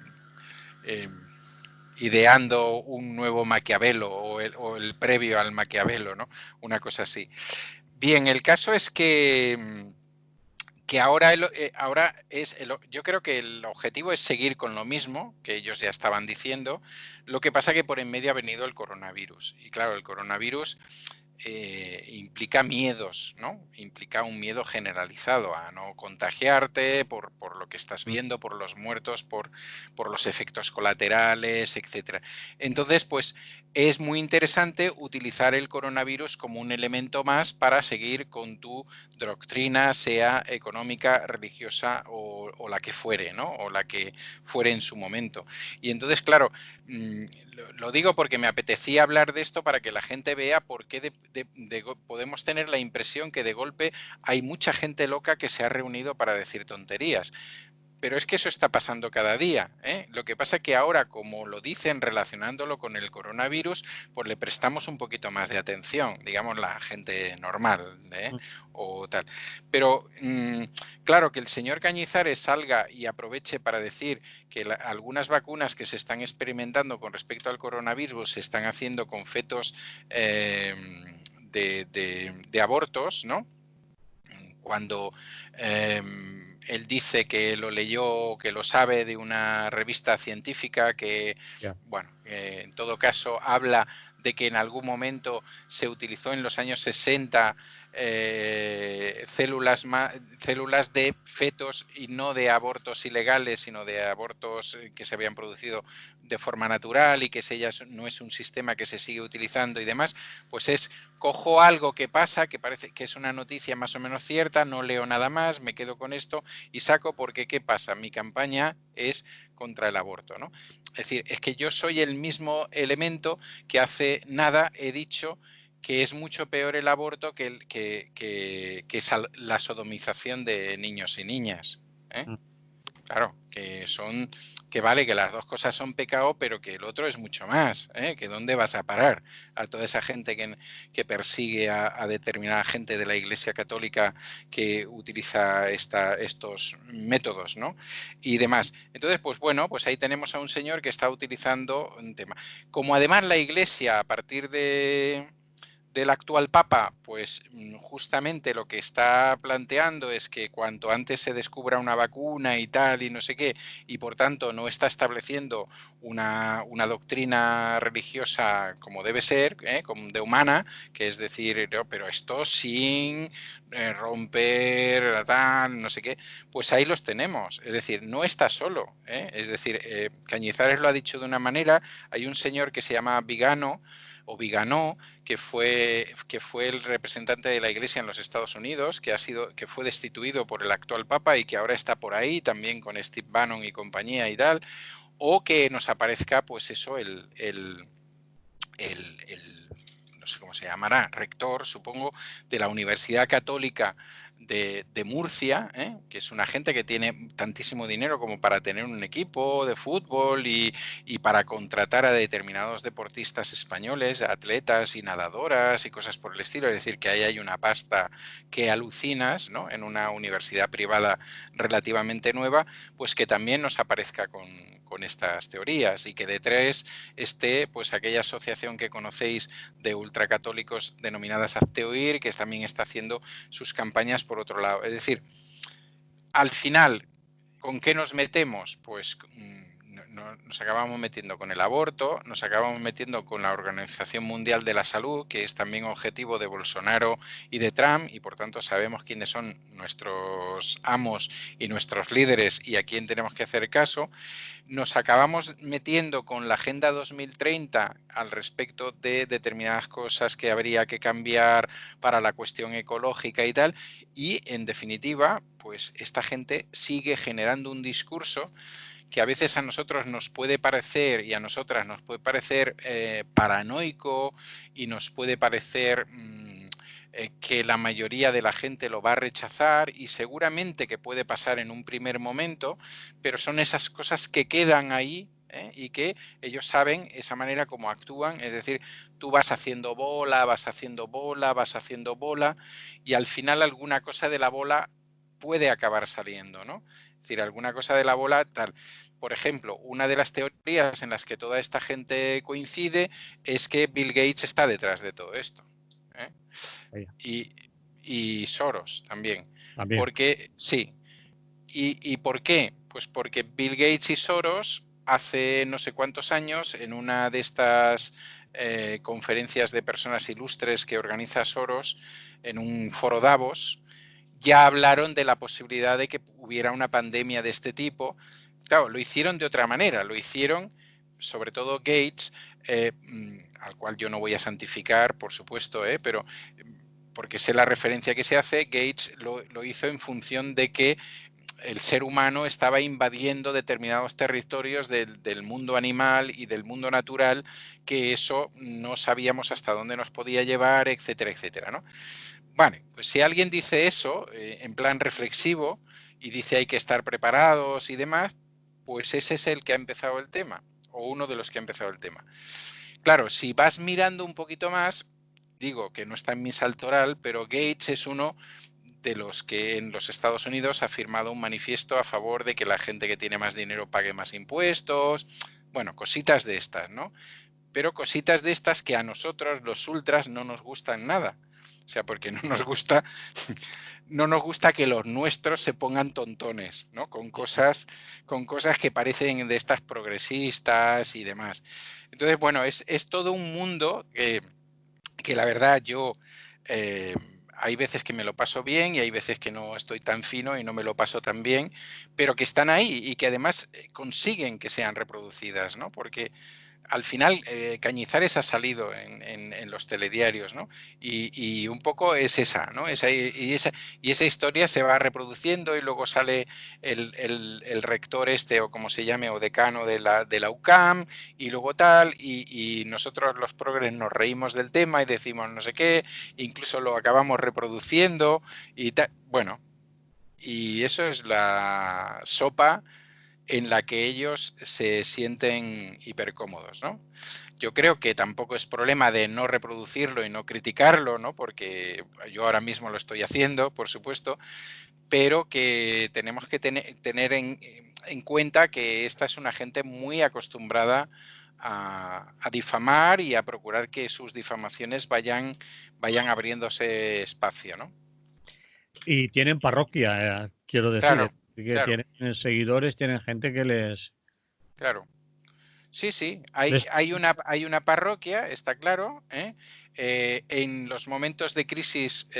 ideando un nuevo Maquiavelo o el previo al Maquiavelo, ¿no? Una cosa así. Bien, el caso es que yo creo que el objetivo es seguir con lo mismo que ellos ya estaban diciendo. Lo que pasa que por en medio ha venido el coronavirus. Y claro, el coronavirus implica miedos, ¿no? Implica un miedo generalizado a no contagiarte por lo que estás Mm. viendo, por los muertos, por los efectos colaterales, etcétera. Entonces, pues es muy interesante utilizar el coronavirus como un elemento más para seguir con tu doctrina, sea económica, religiosa o la que fuere, ¿no? O la que fuere en su momento. Y entonces, claro, lo digo porque me apetecía hablar de esto para que la gente vea por qué podemos tener la impresión que de golpe hay mucha gente loca que se ha reunido para decir tonterías. Pero es que eso está pasando cada día, ¿eh? Lo que pasa es que ahora, como lo dicen relacionándolo con el coronavirus, pues le prestamos un poquito más de atención, digamos la gente normal, ¿eh? Mm. O tal. Pero claro, que el señor Cañizares salga y aproveche para decir que algunas vacunas que se están experimentando con respecto al coronavirus se están haciendo con fetos de abortos, ¿no? Cuando él dice que lo leyó, que lo sabe de una revista científica que, Ya. bueno, en todo caso habla de que en algún momento se utilizó en los años 60 células de fetos y no de abortos ilegales, sino de abortos que se habían producido de forma natural y que ese ya no es un sistema que se sigue utilizando y demás, pues cojo algo que pasa, que parece que es una noticia más o menos cierta, no leo nada más, me quedo con esto y saco porque ¿qué pasa? Mi campaña es contra el aborto, ¿no? Es decir, es que yo soy el mismo elemento que hace nada he dicho que es mucho peor el aborto que la sodomización de niños y niñas, ¿eh? Mm. Claro, que vale, que las dos cosas son pecado, pero que el otro es mucho más, ¿eh? Que dónde vas a parar a toda esa gente que persigue a determinada gente de la Iglesia Católica que utiliza estos métodos, ¿no? Y demás. Entonces, pues bueno, pues ahí tenemos a un señor que está utilizando un tema. Como además la Iglesia, a partir del actual Papa, pues justamente lo que está planteando es que cuanto antes se descubra una vacuna y tal y no sé qué, y por tanto no está estableciendo una doctrina religiosa como debe ser, como de humana, que es decir, no, pero esto sin romper, tal, no sé qué, pues ahí los tenemos. Es decir, no está solo. Es decir, Cañizares lo ha dicho de una manera, hay un señor que se llama Vigano o Viganó, que fue el representante de la Iglesia en los Estados Unidos, que fue destituido por el actual Papa y que ahora está por ahí, también con Steve Bannon y compañía y tal, o que nos aparezca, pues eso, no sé cómo se llamará, rector, supongo, de la Universidad Católica de Murcia, que es una gente que tiene tantísimo dinero como para tener un equipo de fútbol y para contratar a determinados deportistas españoles, atletas y nadadoras y cosas por el estilo. Es decir, que ahí hay una pasta que alucinas, ¿no?, en una universidad privada relativamente nueva, pues que también nos aparezca con estas teorías, y que detrás esté pues aquella asociación que conocéis de ultracatólicos denominadas Azteoir, que también está haciendo sus campañas por otro lado. Es decir, al final, ¿con qué nos metemos? Pues nos acabamos metiendo con el aborto, nos acabamos metiendo con la Organización Mundial de la Salud, que es también objetivo de Bolsonaro y de Trump, y por tanto sabemos quiénes son nuestros amos y nuestros líderes y a quién tenemos que hacer caso. Nos acabamos metiendo con la Agenda 2030 al respecto de determinadas cosas que habría que cambiar para la cuestión ecológica y tal, y en definitiva, pues esta gente sigue generando un discurso que a veces a nosotros nos puede parecer, y a nosotras nos puede parecer paranoico, y nos puede parecer que la mayoría de la gente lo va a rechazar, y seguramente que puede pasar en un primer momento, pero son esas cosas que quedan ahí, y que ellos saben esa manera como actúan. Es decir, tú vas haciendo bola, vas haciendo bola, vas haciendo bola, y al final alguna cosa de la bola puede acabar saliendo, ¿no? Es decir, alguna cosa de la bola tal. Por ejemplo, una de las teorías en las que toda esta gente coincide es que Bill Gates está detrás de todo esto. Y Soros también. Porque, sí. ¿Y por qué? Pues porque Bill Gates y Soros hace no sé cuántos años, en una de estas conferencias de personas ilustres que organiza Soros, en un foro Davos, ya hablaron de la posibilidad de que hubiera una pandemia de este tipo. Claro, lo hicieron de otra manera, lo hicieron, sobre todo Gates, al cual yo no voy a santificar, por supuesto, pero porque sé la referencia que se hace. Gates lo hizo en función de que el ser humano estaba invadiendo determinados territorios del mundo animal y del mundo natural, que eso no sabíamos hasta dónde nos podía llevar, etcétera, etcétera, ¿no? Vale, pues si alguien dice eso en plan reflexivo y dice hay que estar preparados y demás, pues ese es el que ha empezado el tema, o uno de los que ha empezado el tema. Claro, si vas mirando un poquito más, digo que no está en mi saltoral, pero Gates es uno de los que en los Estados Unidos ha firmado un manifiesto a favor de que la gente que tiene más dinero pague más impuestos. Bueno, cositas de estas, ¿no? Pero cositas de estas que a nosotros, los ultras, no nos gustan nada. O sea, porque no nos gusta que los nuestros se pongan tontones, ¿no? Con cosas que parecen de estas progresistas y demás. Entonces, bueno, es todo un mundo que la verdad yo hay veces que me lo paso bien y hay veces que no estoy tan fino y no me lo paso tan bien, pero que están ahí y que además consiguen que sean reproducidas, ¿no? Porque al final Cañizares ha salido en los telediarios, ¿no? Y un poco es esa, ¿no? Esa historia se va reproduciendo, y luego sale el rector o como se llame, o decano de la UCAM, y luego tal, y nosotros los progres nos reímos del tema y decimos no sé qué, incluso lo acabamos reproduciendo y tal. Bueno, y eso es la sopa en la que ellos se sienten hipercómodos, ¿no? Yo creo que tampoco es problema de no reproducirlo y no criticarlo, ¿no? Porque yo ahora mismo lo estoy haciendo, por supuesto, pero que tenemos que tener en cuenta que esta es una gente muy acostumbrada a difamar y a procurar que sus difamaciones vayan abriéndose espacio, ¿no? Y tienen parroquia, quiero decir, Claro, que claro. tienen seguidores, tienen gente que les... Claro. Sí, sí, hay una parroquia, está claro. En los momentos de crisis,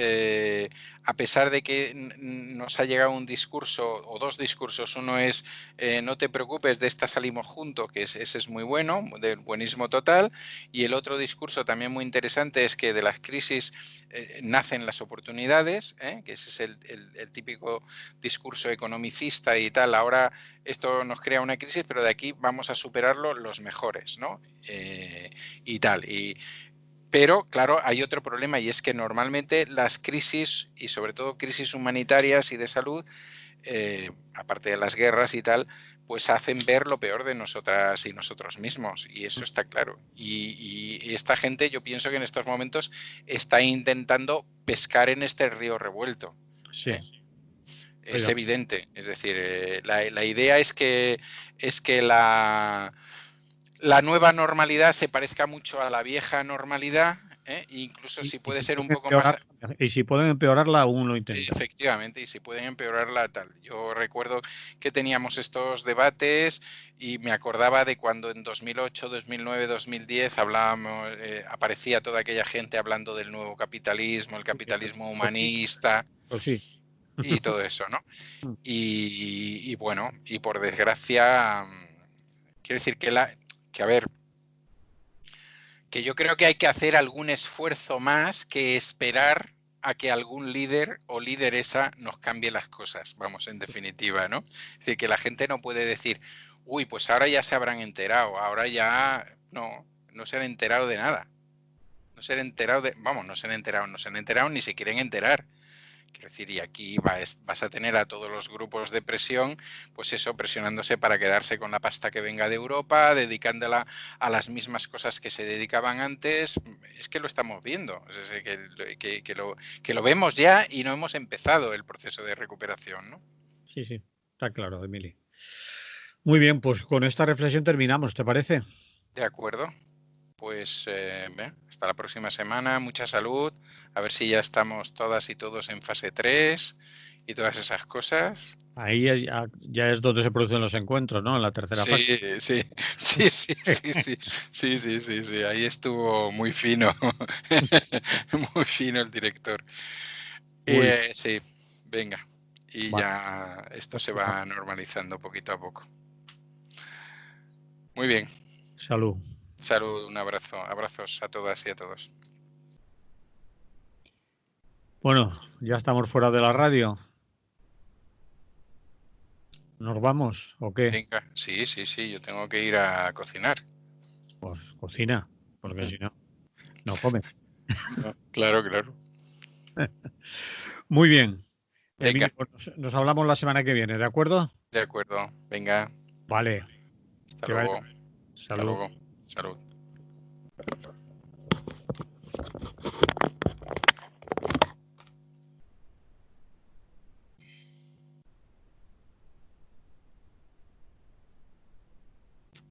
a pesar de que nos ha llegado un discurso o dos discursos, uno es no te preocupes, de esta salimos juntos, que ese es muy bueno, del buenismo total, y el otro discurso también muy interesante es que de las crisis nacen las oportunidades, que ese es el típico discurso economicista y tal. Ahora esto nos crea una crisis, pero de aquí vamos a superarlo los mejores, ¿no? Y tal. Y Pero, claro, hay otro problema y es que normalmente las crisis, y sobre todo crisis humanitarias y de salud, aparte de las guerras y tal, pues hacen ver lo peor de nosotras y nosotros mismos, y eso está claro. Y esta gente, yo pienso que en estos momentos está intentando pescar en este río revuelto. Sí. Es evidente. Es decir, la idea es que la nueva normalidad se parezca mucho a la vieja normalidad, incluso si puede ser un poco más... Y si pueden empeorarla, aún lo intentan. Efectivamente, y si pueden empeorarla, tal. Yo recuerdo que teníamos estos debates y me acordaba de cuando en 2008, 2009, 2010 hablábamos, aparecía toda aquella gente hablando del nuevo capitalismo, el capitalismo humanista. Pues sí. Y todo eso, ¿no? Y bueno, y por desgracia, quiero decir que a ver, que yo creo que hay que hacer algún esfuerzo más que esperar a que algún líder o lideresa nos cambie las cosas, vamos, en definitiva, ¿no? Es decir, que la gente no puede decir, uy, pues ahora ya se habrán enterado, ahora ya no se han enterado de nada. No se han enterado no se han enterado ni se quieren enterar. Quiero decir, y aquí vas a tener a todos los grupos de presión, pues eso, presionándose para quedarse con la pasta que venga de Europa, dedicándola a las mismas cosas que se dedicaban antes. Es que lo estamos viendo, es decir, que lo vemos ya y no hemos empezado el proceso de recuperación, ¿no? Sí, sí, está claro, Emily. Muy bien, pues con esta reflexión terminamos, ¿te parece? De acuerdo. Pues hasta la próxima semana, mucha salud, a ver si ya estamos todas y todos en fase 3 y todas esas cosas. Ahí ya es donde se producen los encuentros, ¿no? En la tercera fase. Sí, ahí estuvo muy fino, muy fino el director. Sí, venga, y Vale. ya esto se va normalizando poquito a poco. Muy bien. Salud. Salud, un abrazo, abrazos a todas y a todos. Bueno, ya estamos fuera de la radio. ¿Nos vamos o qué? Venga, sí, yo tengo que ir a cocinar. Pues cocina, porque si no, no come. No, claro. Muy bien. Venga. Emilio, pues nos hablamos la semana que viene, ¿de acuerdo? De acuerdo, venga. Vale. Hasta luego. Salud. Salud.